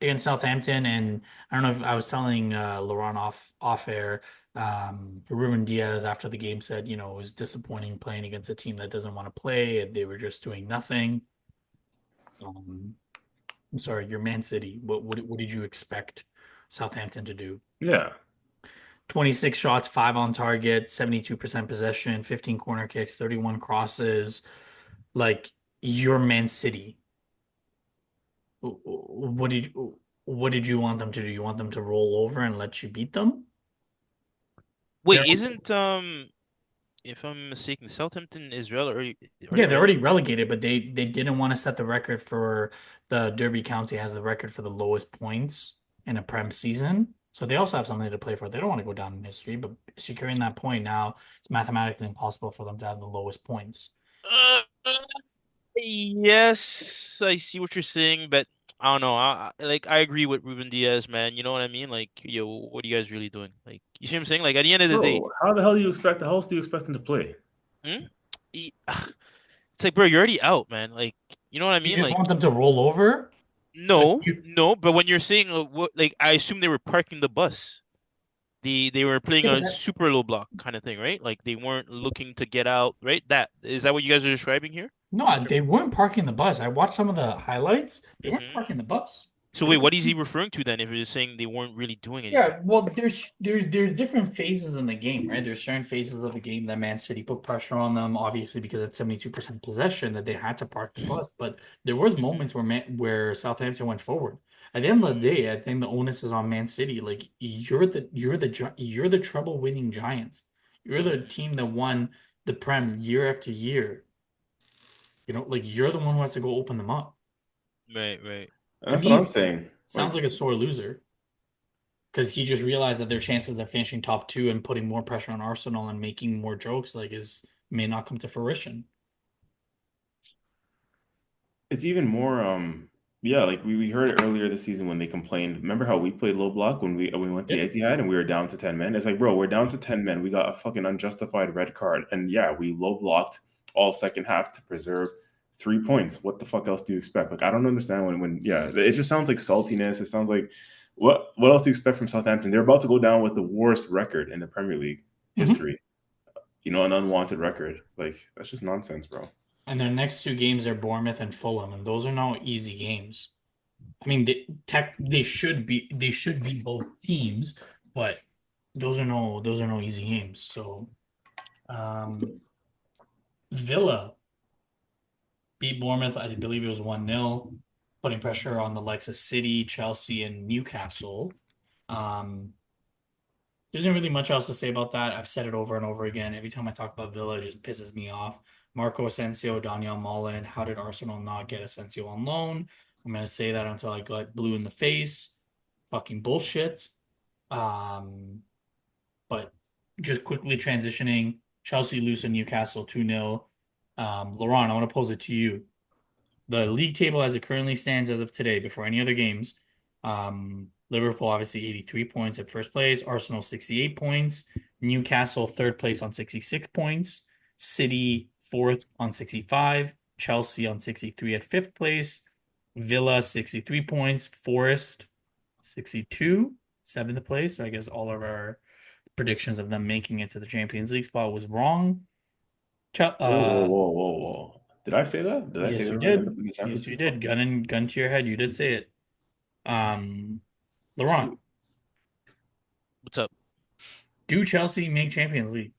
against Southampton, and I don't know if I was telling Laurent off air, Ruben Díaz after the game said, it was disappointing playing against a team that doesn't want to play. They were just doing nothing. I'm sorry, you're Man City. What did you expect Southampton to do? Yeah. 26 shots, 5 on target, 72% possession, 15 corner kicks, 31 crosses. You're Man City. What did you want them to do? You want them to roll over and let you beat them? Wait, if I'm mistaken, Southampton is already they're already relegated, but they didn't want to set the record for the Derby County has the record for the lowest points in a Prem season. So they also have something to play for. They don't want to go down in history, but securing that point now, it's mathematically impossible for them to have the lowest points. Yes, I see what you're saying, but I don't know. I agree with Ruben Díaz, man. You know what I mean? Yo, what are you guys really doing? You see what I'm saying? At the end of the day, how the hell do you expect? How else do you expect him to play? It's bro, you're already out, man. You know what I mean? You just want them to roll over? No, but when you're saying I assume they were parking the bus. They were playing a super low block kind of thing, right? They weren't looking to get out, right? Is that what you guys are describing here? No, they weren't parking the bus. I watched some of the highlights. They weren't parking the bus. So wait, what is he referring to then? If you're saying they weren't really doing anything? Yeah, well, there's different phases in the game, right? There's certain phases of the game that Man City put pressure on them, obviously because it's 72% possession that they had to park the bus. But there was moments where Southampton went forward. At the end of the day, I think the onus is on Man City. You're the treble-winning Giants. You're the team that won the Prem year after year. You're the one who has to go open them up. Right. That's what I'm saying. Sounds like a sore loser. Because he just realized that their chances of finishing top 2 and putting more pressure on Arsenal and making more jokes may not come to fruition. It's even more we heard it earlier this season when they complained. Remember how we played low block when we went to Etihad and we were down to 10 men? It's bro, we're down to 10 men. We got a fucking unjustified red card. And we low blocked all second half to preserve 3 points. What the fuck else do you expect? I don't understand when it just sounds like saltiness. It sounds like what else do you expect from Southampton? They're about to go down with the worst record in the Premier League history. An unwanted record. That's just nonsense, bro. And their next 2 games are Bournemouth and Fulham, and those are no easy games. I mean, they should be both teams, but those are no easy games. So, Villa beat Bournemouth. I believe it was 1-0, putting pressure on the likes of City, Chelsea, and Newcastle. There isn't really much else to say about that. I've said it over and over again. Every time I talk about Villa, it just pisses me off. Marco Asensio, Daniel Mullen. How did Arsenal not get Asensio on loan? I'm gonna say that until I got blue in the face. Fucking bullshit. But just quickly transitioning, Chelsea lose to Newcastle 2-0. Laurent, I want to pose it to you. The league table as it currently stands as of today, before any other games, Liverpool obviously 83 points at first place, Arsenal 68 points, Newcastle third place on 66 points, City fourth on 65, Chelsea on 63 at fifth place, Villa 63 points, Forest 62, seventh place. So I guess all of our predictions of them making it to the Champions League spot was wrong. Whoa. Did I say that? Did I say Yes, they you were going to did. be the Yes, Champions you League did. Gun to your head. You did say it. Laurent, What's up? do Chelsea make Champions League?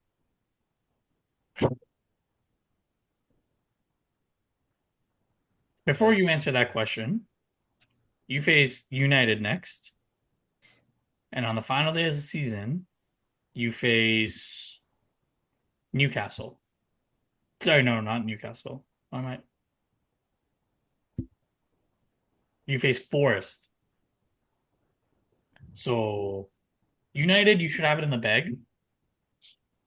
Before you answer that question, you face United next. And on the final day of the season, you face Newcastle. Sorry, no, not Newcastle. I might. You face Forest. So United, you should have it in the bag.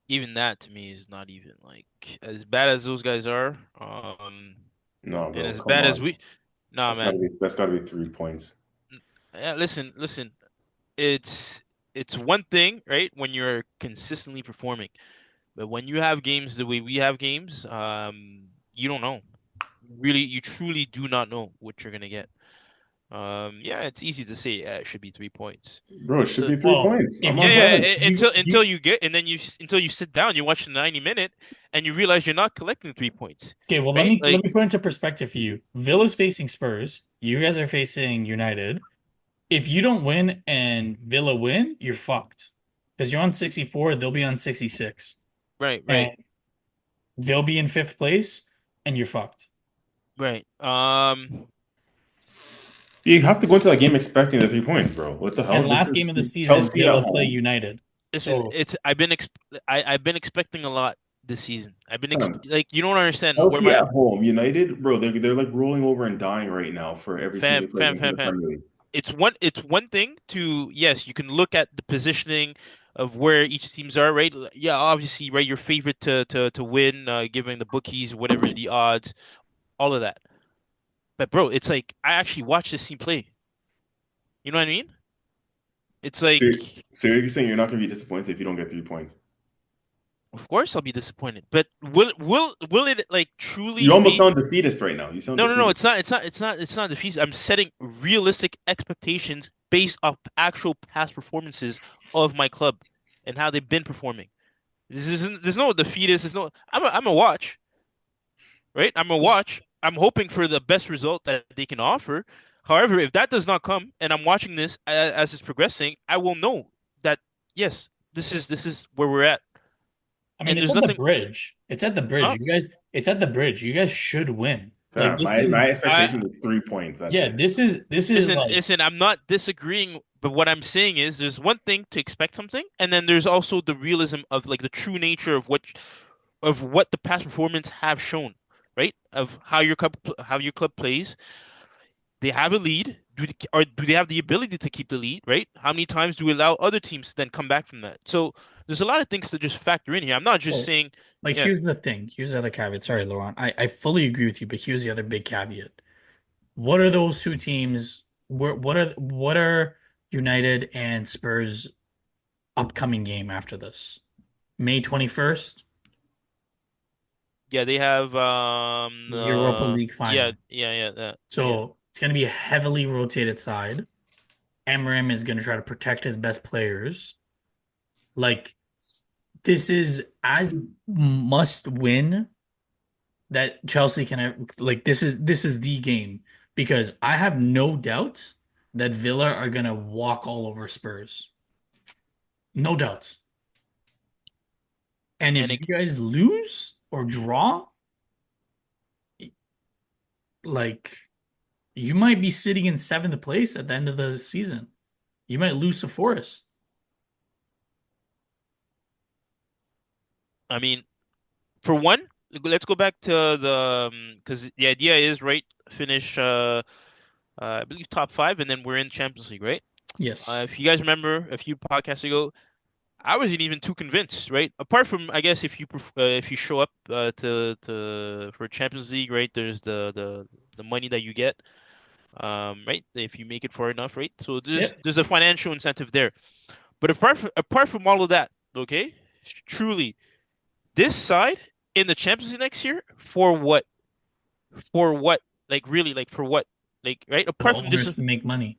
Even that to me is not even like as bad as those guys are. No, And bro, as come bad as on. we, nah, man. That's gotta be 3 points. Yeah, listen. It's one thing, right, when you're consistently performing, but when you have games the way we have games, you don't know. Really, you truly do not know what you're gonna get. Yeah, it's easy to say, yeah, it should be 3 points. Bro, it should So, be 3 points. If I'm yeah, not you yeah, playing. until you get, and then until you sit down, you watch the 90 minute, and you realize you're not collecting 3 points, okay, well right? let Like, me put into perspective for you. Villa's facing Spurs. You guys are facing United. If you don't win and Villa win, you're fucked. Because you're on 64, they'll be on 66. And right. they'll be in fifth place, and you're fucked. Right. You have to go into that game expecting the 3 points, bro. What the hell? And This last is game of the season, Chelsea at Villa play home. United. Listen, So I've been expecting a lot this season. Fam, Like, you don't understand where Chelsea my at home. United, bro, they're like rolling over and dying right now for every team they play against in the fam. Premier League. It's one thing to, yes, you can look at the positioning of where each teams are, right? Yeah, obviously, right, your favorite to win, giving the bookies whatever the odds, all of that. But bro, it's like I actually watched this team play. You know what I mean? It's So, like, so you're saying you're not going to be disappointed if you don't get 3 points? of course I'll be disappointed, but will it like truly You almost fate? sound defeatist right now. You sound No. defeatist. It's not defeat. I'm setting realistic expectations based off actual past performances of my club and how they've been performing. There's no defeatist. There's no. I'm a watch, right? I'm a watch. I'm hoping for the best result that they can offer. However, if that does not come, and I'm watching this as it's progressing, I will know that yes, this is where we're at, I mean, and it's there's at the nothing. bridge. It's at the bridge. Huh? You guys, it's at the bridge. You guys should win. Like Fam, this my is, expectation is 3 points. That's yeah, it. this is like, Listen. I'm not disagreeing, but what I'm saying is, there's one thing to expect something, and then there's also the realism of like the true nature of what the past performance have shown, right? Of how your club plays. They have a lead. Do they have the ability to keep the lead, right? How many times do we allow other teams to then come back from that? So there's a lot of things to just factor in here. I'm not just well, saying, like yeah, here's the thing. Here's the other caveat. Sorry, Laurent. I fully agree with you, but here's the other big caveat. What are those two teams? What are United and Spurs upcoming game after this? May 21st, yeah, they have Europa League yeah, final. that, yeah. So it's going to be a heavily rotated side. Emram is going to try to protect his best players. Like this is as must win that Chelsea can like this is the game because I have no doubt that Villa are going to walk all over Spurs. No doubts. And if And you guys lose or draw, like you might be sitting in 7th place at the end of the season. You might lose to Forest. I mean, for one, let's go back to the because the idea is right, finish I believe top five, and then we're in Champions League, right? Yes. If you guys remember a few podcasts ago, I wasn't even too convinced, right? Apart from, I guess, if you show up to for Champions League, right? There's the money that you get, right? If you make it far enough, right? So Yep. there's a financial incentive there. But apart from all of that, okay, truly, this side in the Champions League next year for what? For what? Like really, like for what? Like right? For the Apart from this, owners to make money.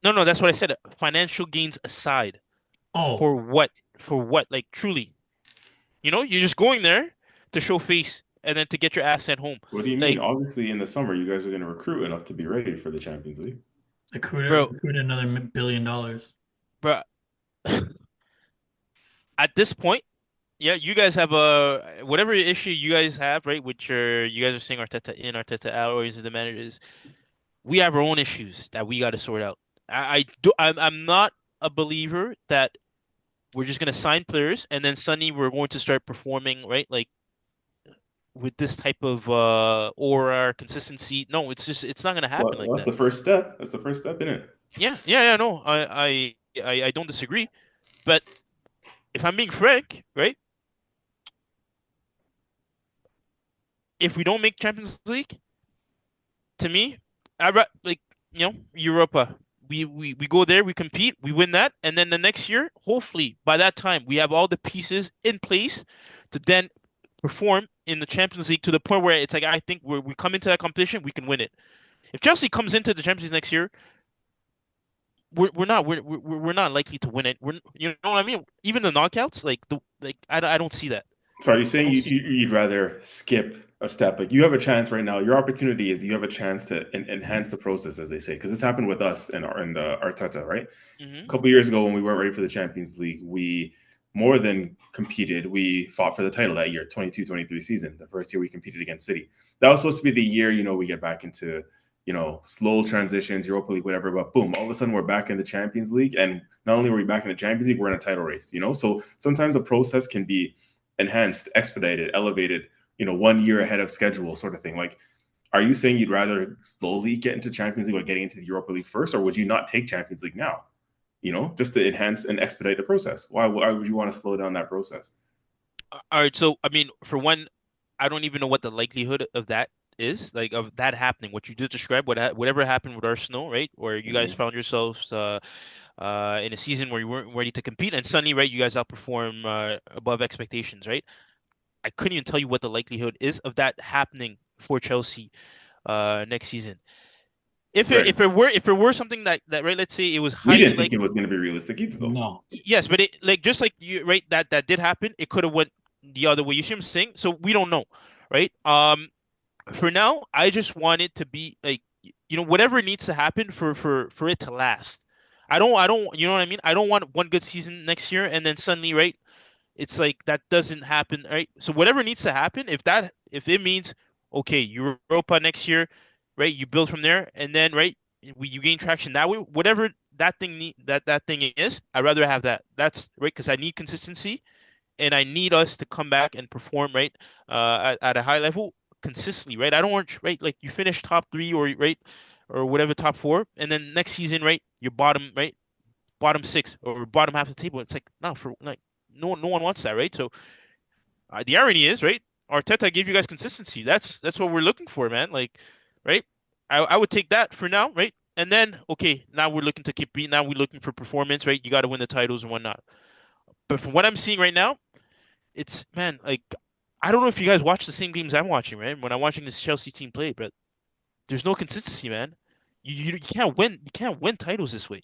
no, that's what I said. Financial gains aside, Oh, for what? For what? Like truly, you're just going there to show face and then to get your ass sent home. What do you mean? Like, Obviously, in the summer, you guys are going to recruit enough to be ready for the Champions League. accrued bro, another $1 billion. bro, at this point, yeah, you guys have a whatever issue you guys have, right? You guys are saying Arteta in, Arteta out, or is it the managers? We have our own issues that we got to sort out. I'm not a believer that we're just gonna sign players and then suddenly we're going to start performing, right? Like with this type of aura consistency. No, it's not gonna happen Well, like that's that. the first step. That's the first step in it. Yeah. No, I don't disagree. But if I'm being frank, right? If we don't make Champions League, to me, like Europa. We go there, we compete, we win that, and then the next year, hopefully by that time, we have all the pieces in place to then perform in the Champions League to the point where it's like I think we come into that competition, we can win it. If Chelsea comes into the Champions League next year, we're not likely to win it. You know what I mean? Even the knockouts, I don't see that. So are you I saying don't see. you'd rather skip a step? Like you have a chance right now. Your opportunity is you have a chance to enhance the process, as they say, because this happened with us and Arteta, right? A Hmm. couple of years ago when we weren't ready for the Champions League, we more than competed. We fought for the title that year, 22-23 season, the first year we competed against City. That was supposed to be the year, we get back into, slow transitions, Europa League, whatever. But boom, all of a sudden we're back in the Champions League. And not only are we back in the Champions League, we're in a title race, So sometimes the process can be enhanced, expedited, elevated, 1 year ahead of schedule sort of thing. Like, are you saying you'd rather slowly get into Champions League or getting into the Europa League first, or would you not take Champions League now? Just to enhance and expedite the process. Why would you want to slow down that process? All right, so I mean, for one, I don't even know what the likelihood of that is, like of that happening. What you just described, whatever happened with Arsenal, right? Where you guys Mhm. found yourselves in a season where you weren't ready to compete, and suddenly, right, you guys outperform above expectations, right? I couldn't even tell you what the likelihood is of that happening for Chelsea next season. Right. If it were something that right, let's say it was We highly didn't think like it was going to be realistic either, though. No. yes, but it like just like you right that did happen, it could have went the other way. You see what I'm saying? So we don't know, right? For now, I just want it to be like whatever needs to happen for it to last. I don't you know what I mean? I don't want one good season next year and then suddenly right it's like that doesn't happen, right? So whatever needs to happen, if it means okay, Europa next year, right? You build from there, and then right, you gain traction that way. Whatever that thing is, I'd rather have that. That's right because I need consistency, and I need us to come back and perform right at a high level consistently, right? I don't want right like you finish top three or right or whatever top four, and then next season right you're bottom six or bottom half of the table. It's like no for like no one wants that, right? So the irony is, right? Arteta gave you guys consistency. That's what we're looking for, man. Like, right? I would take that for now, right? And then okay, now we're looking to keep beating. Now we're looking for performance, right? You got to win the titles and whatnot. But from what I'm seeing right now, it's man, like I don't know if you guys watch the same games I'm watching, right? When I'm watching this Chelsea team play, but there's no consistency, man. You can't win. You can't win titles this way.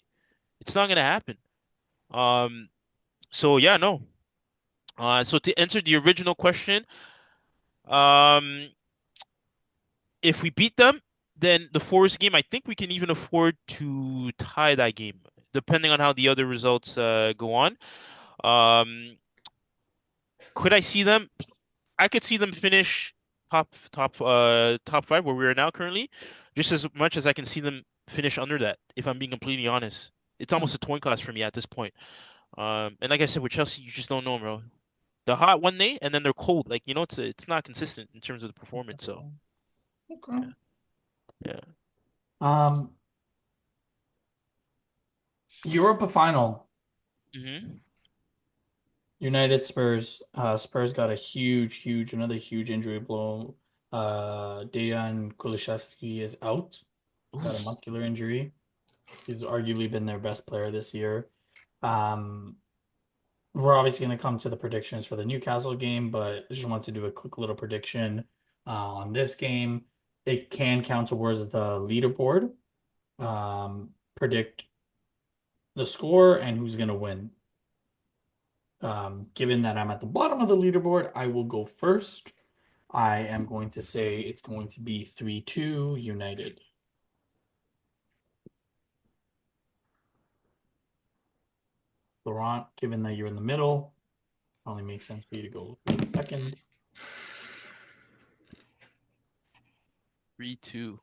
It's not gonna happen. Um. So yeah, no. So to answer the original question, um, if we beat them, then the Forest game, I think we can even afford to tie that game, depending on how the other results go on. Um, could I see them? I could see them finish. top 5 where we are now currently, just as much as I can see them finish under that. If I'm being completely honest, it's almost a coin toss for me at this point. And like I said, with Chelsea, you just don't know, bro. They're hot one day and then they're cold. Like, it's not consistent in terms of the performance. So Okay. yeah. Europa final. Hmm. United Spurs. Spurs got another huge injury blow. Dejan Kulusevski is out. Got a muscular injury. He's arguably been their best player this year. We're obviously going to come to the predictions for the Newcastle game, but I just want to do a quick little prediction on this game. It can count towards the leaderboard. Predict the score and who's going to win. Given that I'm at the bottom of the leaderboard, I will go first. I am going to say it's going to be 3-2 United. Laurent, given that you're in the middle, only makes sense for you to go second. 3-2.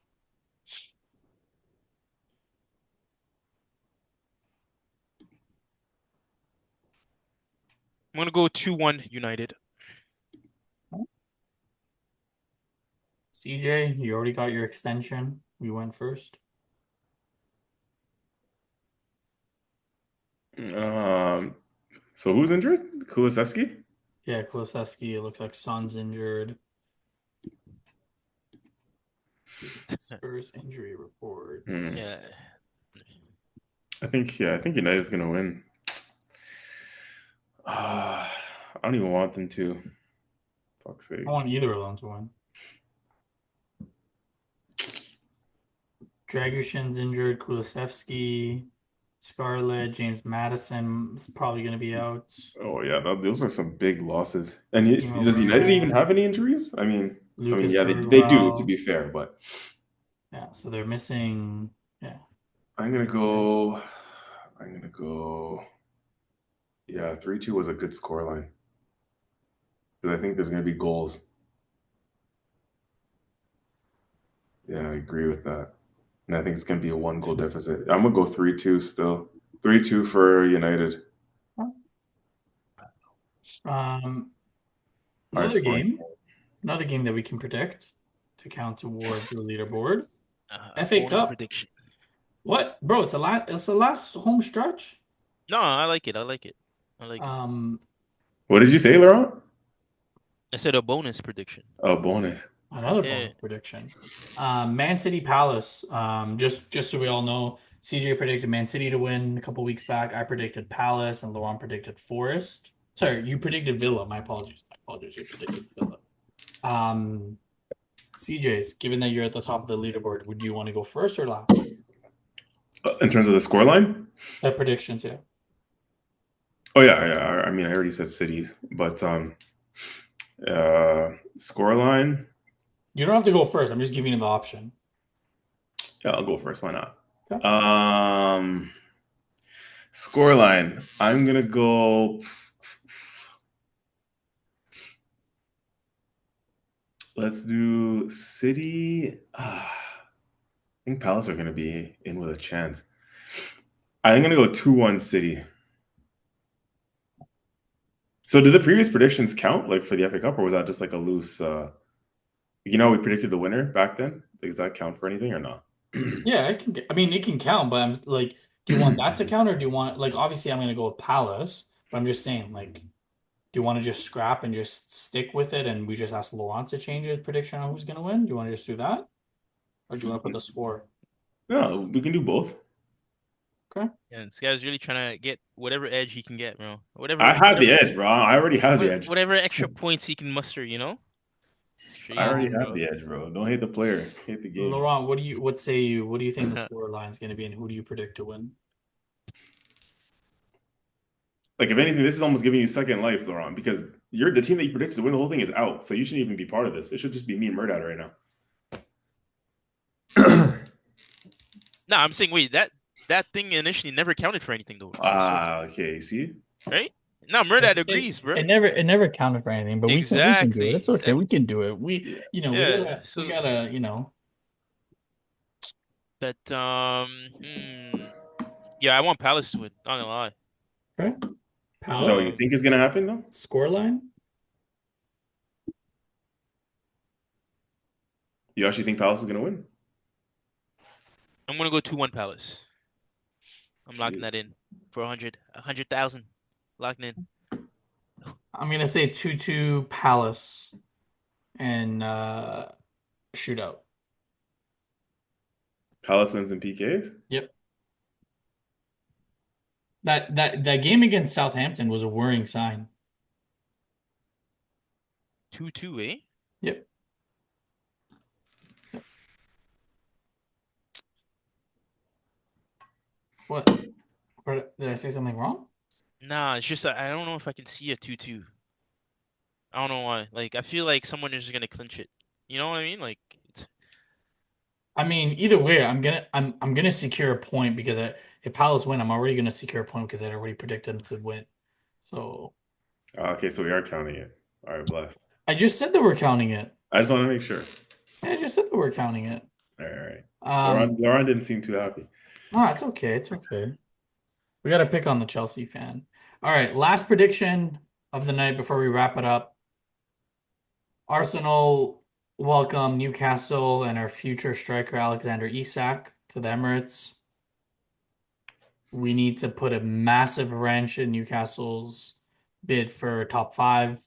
I'm gonna go 2-1 United. CJ, you already got your extension. We went first. So who's injured? Kulusevski? Yeah, Kulusevski. It looks like Son's injured. Let's see Spurs injury report. Yeah. I think United's gonna win. I don't even want them to. Fuck's sake. I want either of them to win. Dragushin's injured. Kulusevski, Scarlett, James Madison is probably going to be out. Oh yeah, those are some big losses. And does United Moran, even have any injuries? I mean, Lucas yeah, they do, to be fair, but yeah, so they're missing. Yeah, I'm gonna go. Yeah, 3-2 was a good scoreline because I think there's gonna be goals. Yeah, I agree with that, and I think it's gonna be a 1-goal deficit. I'm gonna go 3-2 still. 3-2 for United. Another game that we can predict to count towards the leaderboard. FA Cup prediction. What, bro? It's the last home stretch. No, I like it. What did you say, Laurent? I said a bonus prediction. Oh, bonus. Another bonus prediction. Man City Palace. Just so we all know, CJ predicted Man City to win a couple weeks back. I predicted Palace, and Laurent predicted Forest. Sorry, you predicted Villa. My apologies. You predicted Villa. CJ's, given that you're at the top of the leaderboard, would you want to go first or last? In terms of the scoreline? Predictions, yeah. Oh yeah. I mean, I already said cities, but scoreline. You don't have to go first. I'm just giving you the option. Yeah, I'll go first. Why not? Okay. Scoreline. I'm gonna go. Let's do City. I think Palace are gonna be in with a chance. I'm gonna go 2-1 City. So, did the previous predictions count, like for the FA Cup, or was that just like a loose? We predicted the winner back then. Does that count for anything or not? Yeah, it can. I mean, it can count, but I'm like, do you want that to count, or do you want obviously I'm gonna go with Palace, but I'm just saying do you want to just scrap and just stick with it, and we just ask Laurent to change his prediction on who's gonna win? Do you want to just do that, or do you want to put the score? No, we can do both. Okay. Yeah, this guy's really trying to get whatever edge he can get, bro. I have the edge, bro. I already have the edge. Whatever extra points he can muster, I already have the edge, bro. Don't hate the player, hate the game. Laurent, what do you think the score line is going to be, and who do you predict to win? Like, if anything, this is almost giving you second life, Laurent, because the team that you predicted to win the whole thing is out, so you shouldn't even be part of this. It should just be me and Murdad right now. No, I'm saying, wait, that thing initially never counted for anything, though. Okay, see? Right? No, Murdad agrees, bro. It never counted for anything, but we can do Exactly. it. It's okay. We can do it. Yeah. We gotta, But yeah, I want Palace to win. Not gonna lie. Okay. Is that what you think is gonna happen though? Scoreline? You actually think Palace is gonna win? I'm gonna go 2-1 Palace. I'm locking that in for 100,000. Locking in. I'm gonna say 2-2 Palace and shootout. Palace wins in PKs? Yep. That game against Southampton was a worrying sign. 2-2, eh? Yep. What? Did I say something wrong? Nah, it's just I don't know if I can see a 2-2. I don't know why. Like I feel like someone is just gonna clinch it. You know what I mean? Like it's I mean, either way, I'm gonna secure a point because if Palace win, I'm already gonna secure a point because I already predicted them to win. So Okay, so we are counting it. All right, bless. I just said that we're counting it. I just want to make sure. I just said that we're counting it. All right. Laurent didn't seem too happy. No, it's okay. It's okay. We got to pick on the Chelsea fan. All right, last prediction of the night before we wrap it up. Arsenal welcome Newcastle and our future striker Alexander Isak to the Emirates. We need to put a massive wrench in Newcastle's bid for top 5.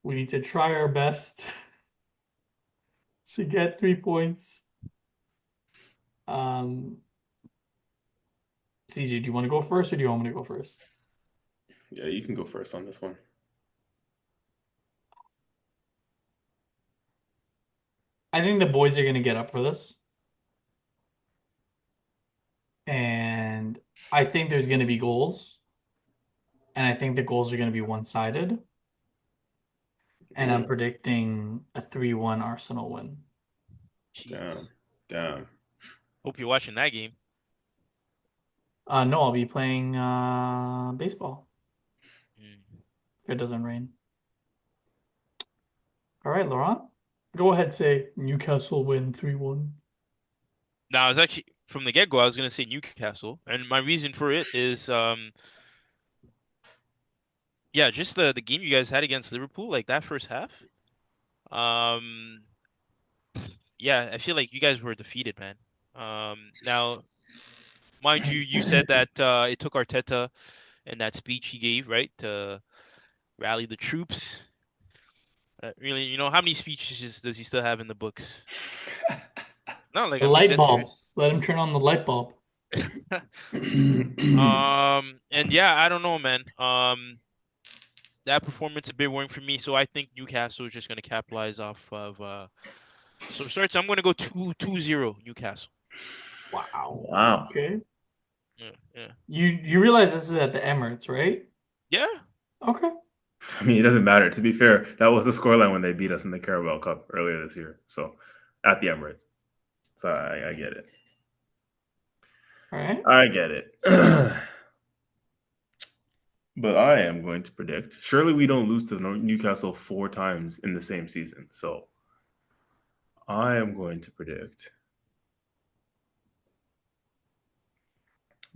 We need to try our best to get 3 points. CJ, do you want to go first or do you want me to go first? Yeah, you can go first on this one. I think the boys are going to get up for this. And I think there's going to be goals. And I think the goals are going to be one-sided. And I'm predicting a 3-1 Arsenal win. Damn. Hope you're watching that game. No, I'll be playing baseball. If it doesn't rain. All right, Laurent. Go ahead, say Newcastle win 3-1. Now, I was actually from the get-go, I was gonna say Newcastle, and my reason for it is yeah, just the game you guys had against Liverpool, like that first half. Yeah, I feel like you guys were defeated, man. Now, mind you, you said that it took Arteta and that speech he gave, right, to rally the troops. Really, how many speeches does he still have in the books? No, like The I'm light dead bulb. serious. Let him turn on the light bulb. And yeah, I don't know, man. That performance a bit worrying for me, so I think Newcastle is just going to capitalize off of some sorts. I'm going to go 2-0 Newcastle. Wow. Okay. Yeah. You realize this is at the Emirates, right? Yeah. Okay. I mean, it doesn't matter. To be fair, that was the scoreline when they beat us in the Carabao Cup earlier this year. So, at the Emirates. So, I get it. All right. I get it. But I am going to predict. Surely we don't lose to Newcastle 4 times in the same season. So, I am going to predict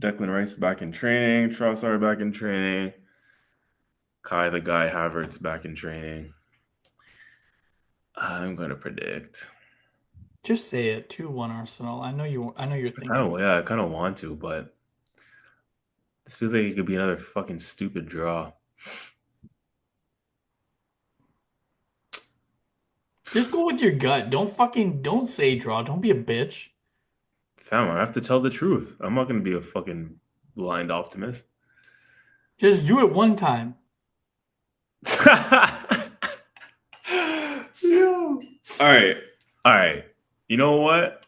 Declan Rice back in training, Trossard back in training, Kai the Guy Havertz back in training. I'm going to predict. Just say it. 2-1 Arsenal. I know you're thinking. I kind of want to, but this feels like it could be another fucking stupid draw. Just go with your gut. Don't say draw. Don't be a bitch. Fam, I have to tell the truth. I'm not going to be a fucking blind optimist. Just do it one time. Yo. All right. You know what?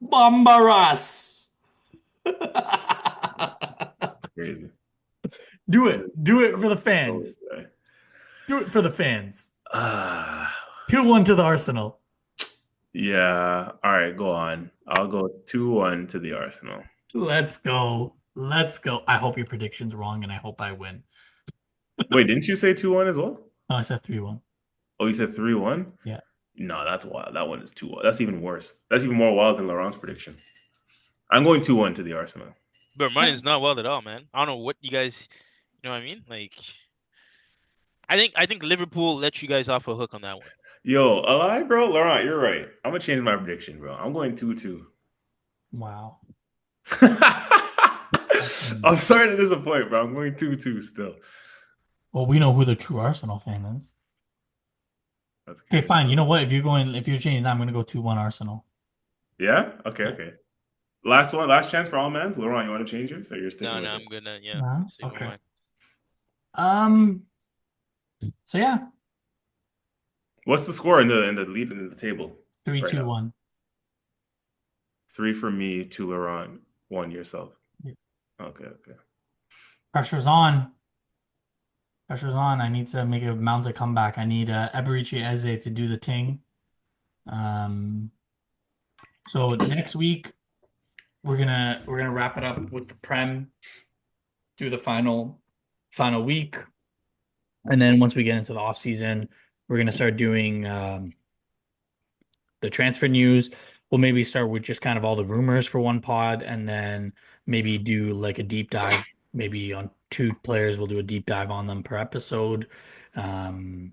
Bombaras. That's crazy. Do it. Do it for the fans. Do it for the fans. 2-1 to the Arsenal. Yeah. All right, go on. I'll go 2-1 to the Arsenal. Let's go. Let's go. I hope your prediction's wrong and I hope I win. Wait, didn't you say 2-1 as well? No, I said 3-1. Oh, you said 3-1? Yeah. No, that's wild. That one is 2-1. That's even worse. That's even more wild than Laurent's prediction. I'm going 2-1 to the Arsenal. But mine is not well at all, man. I don't know what you guys, you know what I mean? Like, I think Liverpool let you guys off a hook on that one. Yo, alive, bro? Laurent, you're right. I'm gonna change my prediction, bro. I'm going 2-2. Wow. I'm sorry to disappoint, bro. I'm going 2-2 still. Well, we know who the true Arsenal fan is. That's Okay, crazy. fine. You know what? If you're changing that, I'm gonna go 2-1 Arsenal. Yeah? Okay, okay. Last one, last chance for all men. Laurent, you want to change yours or you're sticking No, with no, it? I'm gonna, yeah. No? Stick with Okay. mine. So yeah, What's the score in the lead in the table? 3, Right 2, now. 1. 3 for me, 2 Laurent, 1 yourself. Yeah. Okay, okay. Pressure's on. Pressure's on. I need to mount a comeback. I need Eberici Eze to do the ting. So next week we're gonna wrap it up with the Prem, do the final week, and then once we get into the off season, we're gonna start doing the transfer news. We'll maybe start with just kind of all the rumors for one pod, and then maybe do like a deep dive. Maybe on 2 players, we'll do a deep dive on them per episode. Um,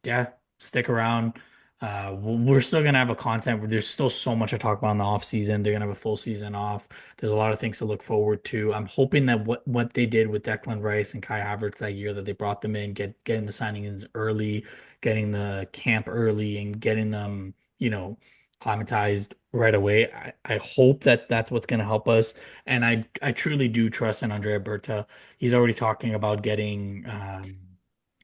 yeah, stick around. We're still gonna have a content. There's still so much to talk about in the off season. They're gonna have a full season off. There's a lot of things to look forward to. I'm hoping that what they did with Declan Rice and Kai Havertz that year, that they brought them in, getting the signings early, getting the camp early, and getting them, climatized right away. I hope that that's what's gonna help us. And I truly do trust in Andrea Berta. He's already talking about getting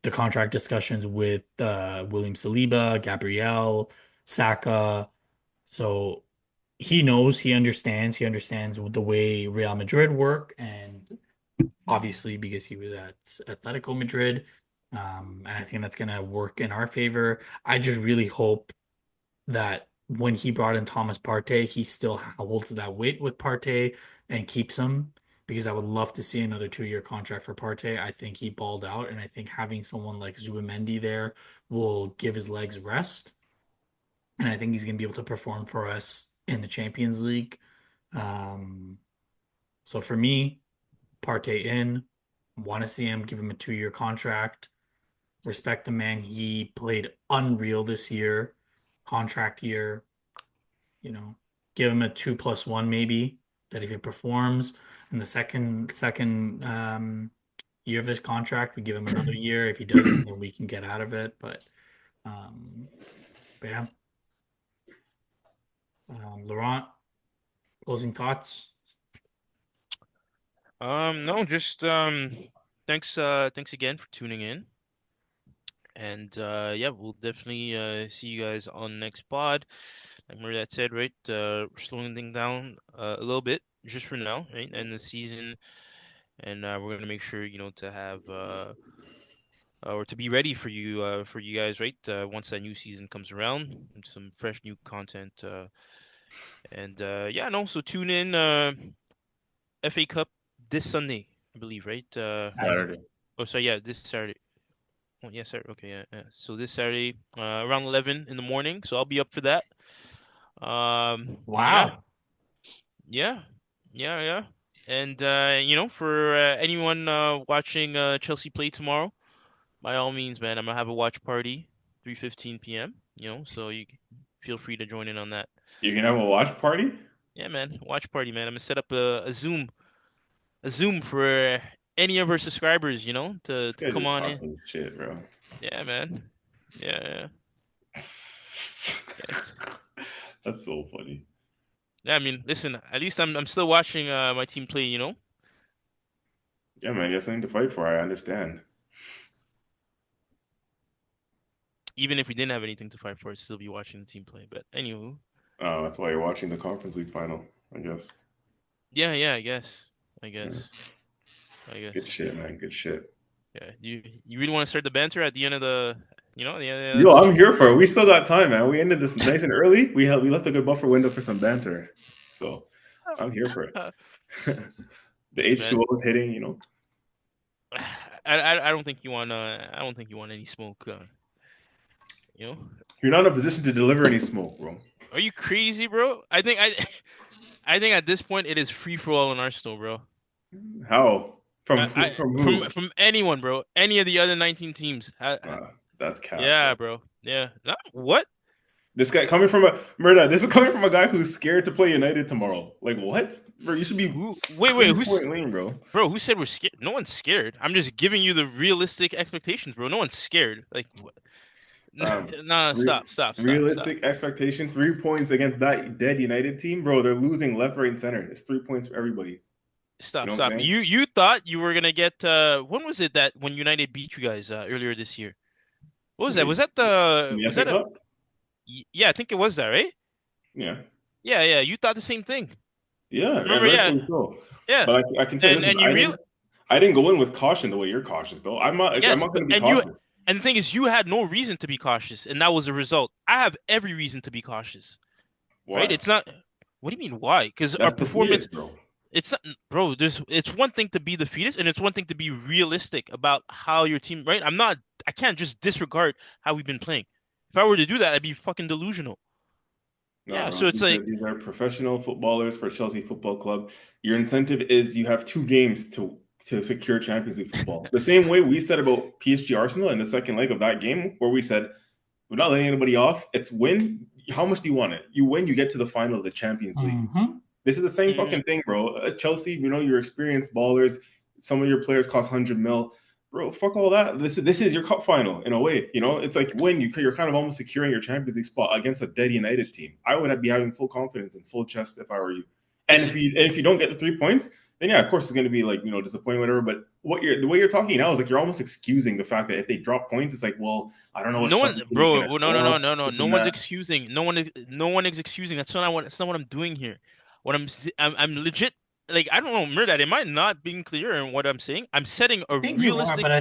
the contract discussions with William Saliba, Gabriel, Saka. So he understands the way Real Madrid work, and obviously because he was at Atletico Madrid, and I think that's gonna work in our favor. I just really hope that when he brought in Thomas Partey, he still holds that weight with Partey and keeps him, because I would love to see another 2-year contract for Partey. I think he balled out, and I think having someone like Zubimendi there will give his legs rest, and I think he's going to be able to perform for us in the Champions League. Um, so for me, Partey in, want to see him, give him a 2-year contract. Respect the man. He played unreal this year, contract year. Give him a 2+1 maybe. That if he performs in the second year of his contract, we give him another year. If he doesn't, then we can get out of it. Um, but yeah, Laurent, closing thoughts. No, just thanks again for tuning in. And yeah, we'll definitely see you guys on the next pod. Like Maria said, right? We're slowing things down a little bit just for now, right? And the season, and we're gonna make sure, to have or to be ready for you guys, right? Once that new season comes around, and some fresh new content. And yeah, no. So tune in FA Cup this Sunday, I believe, right? Saturday. Oh, sorry, yeah, this Saturday. Oh, yeah, Saturday. Okay, yeah, yeah. So this Saturday, around 11 in the morning. So I'll be up for that. Yeah, Wow. yeah, yeah, yeah. And for anyone watching Chelsea play tomorrow, by all means, man, I'm gonna have a watch party, 3:15 p.m. So you feel free to join in on that. You can have a watch party? Yeah, man, watch party, man. I'm gonna set up a Zoom for any of our subscribers, to This guy come just on in. talking shit, bro. Yeah, man. Yeah, yeah. Yes. That's so funny. Yeah, I mean, listen, at least I'm still watching my team play. Yeah, man, you have something to fight for. I understand. Even if we didn't have anything to fight for, I'd still be watching the team play. But anywho, That's why you're watching the Conference League final, I guess. yeah, I guess. I Yeah. guess. I Good guess. shit, man. Good shit. Yeah. You really want to start the banter at the end of the You know, the Yo, I'm episode. here for it. We still got time, man. We ended this nice and early. We left a good buffer window for some banter. So I'm here for it. The Listen, man, H2O is hitting, you know. I don't think you want any smoke. You know, You're not in a position to deliver any smoke, bro. are you crazy, bro? I think I think at this point it is free for all in Arsenal, bro. How? From I from who? from anyone, bro. Any of the other 19 teams. That's cap, Yeah, bro. bro. Yeah. What? This guy coming from a Murda, this is coming from a guy who's scared to play United tomorrow. Like what? Bro, you should be Wait, who's 3-point lean, bro. bro? Who said we're scared? No one's scared. I'm just giving you the realistic expectations, bro. No one's scared. Like what? Nah, stop. Realistic expectation, 3 points against that dead United team, bro. They're losing left, right, and center. It's 3 points for everybody. Stop, You know what I'm stop. saying? You thought you were gonna get when was it that when United beat you guys earlier this year? What was that? Was that In the was FA that a Cup? yeah, I think it was that, right? Yeah. Yeah, you thought the same thing. Yeah, and Remember, yeah. rightfully so. Yeah. But I can tell you, And you real I didn't go in with caution the way you're cautious, though. I'm not yes, going to be and cautious. the thing is you had no reason to be cautious, and that was the result. I have every reason to be cautious. Why? Right? It's not what do you mean why? Because our That's performance defeatist, bro. it's not, bro, it's one thing to be the fetus and it's one thing to be realistic about how your team, right? I can't just disregard how we've been playing. If I were to do that, I'd be fucking delusional. No, Yeah, bro. so it's like These are professional footballers for Chelsea Football Club. Your incentive is you have 2 games to secure Champions League football. The same way we said about PSG Arsenal in the second leg of that game, where we said we're not letting anybody off. It's win. How much do you want it? You win, you get to the final of the Champions League. Mm-hmm. This is the same fucking thing, bro. Chelsea, you know, you're experienced ballers. Some of your players cost 100 mil. Bro, fuck all that. This is your cup final in a way. You know, it's like when you're kind of almost securing your Champions League spot against a dead United team. I would be having full confidence and full chest if I were you. And if you don't get the 3 points, then yeah, of course it's going to be like, you know, disappointing, whatever. But the way you're talking now is like you're almost excusing the fact that if they drop points, it's like, well, I don't know what. no one, bro. No, No no one's excusing. No one is excusing. That's not what. That's not what I'm doing here. What I'm legit. Like I don't know, Murdat. Am I not being clear in what I'm saying? I'm setting a I think realistic. you are, but I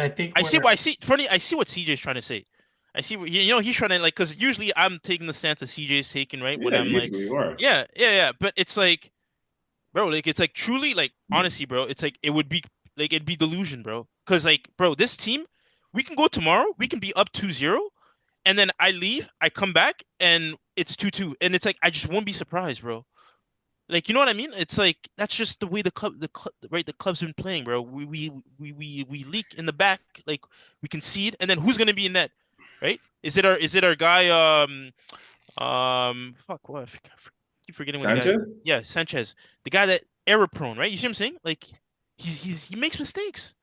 think I see what I see. Funny, I see what CJ's trying to say. I see what you know. He's trying to like because usually I'm taking the stance that CJ's taking, right? When Yeah, I'm like, usually you are. yeah. But it's like, bro, like it's like truly like honestly, bro, it's like it would be like it'd be delusion, bro. Because like, bro, this team, we can go tomorrow, we can be up 2-0, and then I leave, I come back, and it's 2-2, and it's like I just won't be surprised, bro. Like you know what I mean? It's like that's just the way the club's been playing, bro. We leak in the back, like we concede, and then who's gonna be in net, right? Is it our guy fuck what keep forgetting what the Sanchez? guy. Yeah, Sanchez, the guy that error prone, right? You see what I'm saying? Like he makes mistakes.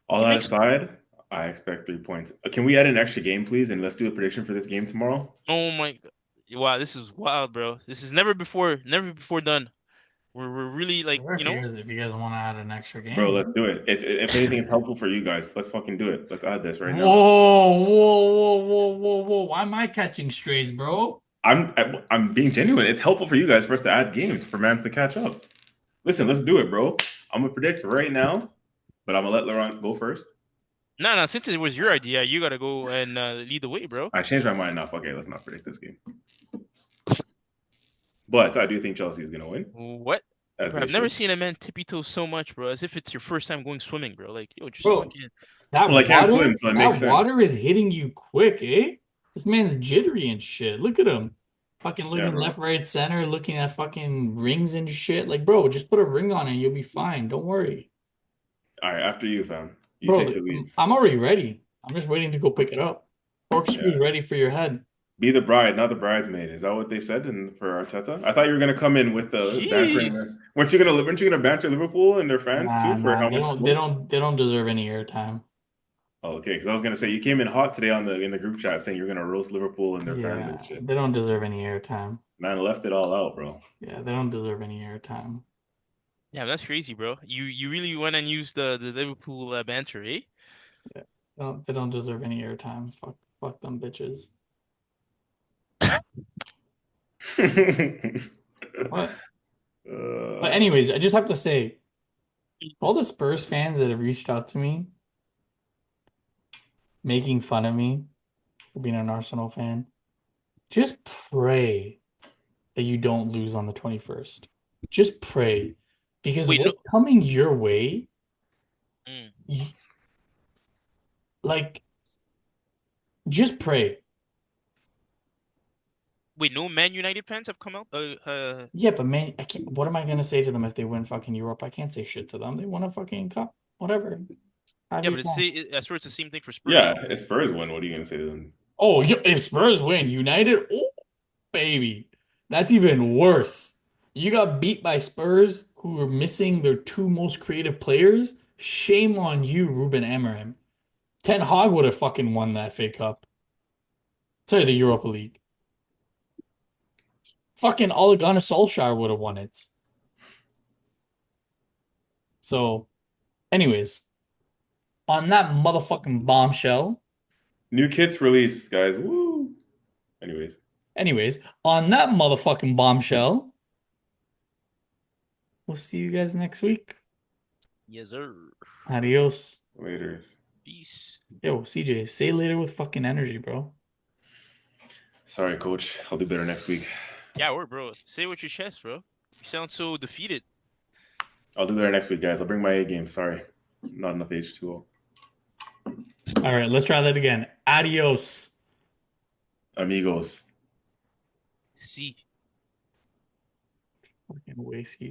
All He that makes aside, I expect 3 points. Can we add an extra game, please? And let's do a prediction for this game tomorrow. oh my god, wow, this is wild, bro. This is never before done. We're really like Or you know. if you guys want to add an extra game, Bro, let's do it. If anything is helpful for you guys, let's fucking do it. Let's add this right now. Whoa! Why am I catching strays, bro? I'm being genuine. It's helpful for you guys for us to add games for Mans to catch up. Listen, let's do it, bro. I'm gonna predict right now, but I'm gonna let Laurent go first. No. Since it was your idea, you gotta go and lead the way, bro. I changed my mind now. Okay, let's not predict this game. But I do think Chelsea is gonna win. What? Bro, I've never seen a man tippy toe so much, bro. As if it's your first time going swimming, bro. Like, yo, just fucking. I can't swim, so it makes sense. Water is hitting you quick, eh? This man's jittery and shit. Look at him. Fucking looking left, right, center, looking at fucking rings and shit. Like, bro, just put a ring on it and you'll be fine. Don't worry. All right, after you, fam. Bro, take the lead. I'm already ready. I'm just waiting to go pick it up. Corkscrew's ready for your head. Be the bride, not the bridesmaid. Is that what they said for Arteta? I thought you were gonna come in with the bantering. Weren't you gonna banter Liverpool and their fans too for how much? They don't deserve any airtime. Oh, okay, because I was gonna say you came in hot today in the group chat saying you're gonna roast Liverpool and their fans and shit. They don't deserve any airtime. Man left it all out, bro. Yeah, they don't deserve any airtime. Yeah, that's crazy, bro. You really went and used the Liverpool banter, eh? Yeah, they don't deserve any airtime. Fuck them bitches. What? But anyways, I just have to say, all the Spurs fans that have reached out to me, making fun of me for being an Arsenal fan, just pray that you don't lose on the 21st. Just pray. Because Wait, no. what's coming your way, Mm. like, just pray. Wait, no Man United fans have come out. Yeah, but man, I can't. What am I gonna say to them if they win fucking Europe? I can't say shit to them. They won a fucking cup. Whatever. Have Yeah, your but fun. I swear it's the same thing for Spurs. Yeah, if Spurs win, what are you gonna say to them? Oh, if Spurs win, United, oh baby, that's even worse. You got beat by Spurs, who were missing their two most creative players. Shame on you, Ruben Amorim. Ten Hag would have fucking won that FA Cup. Sorry, the Europa League. Fucking Ole Gunnar Solskjaer would have won it. So, anyways, on that motherfucking bombshell. New kits released, guys. Woo! Anyways, On that motherfucking bombshell, we'll see you guys next week. Yes, sir. Adios. laters. Peace. Yo, CJ, say later with fucking energy, bro. Sorry, coach. I'll do better next week. Yeah, word, bro. Say it with your chest, bro. You sound so defeated. I'll do better next week, guys. I'll bring my A game. Sorry. Not enough H2O. All right, let's try that again. Adios. Amigos. See. Fucking waste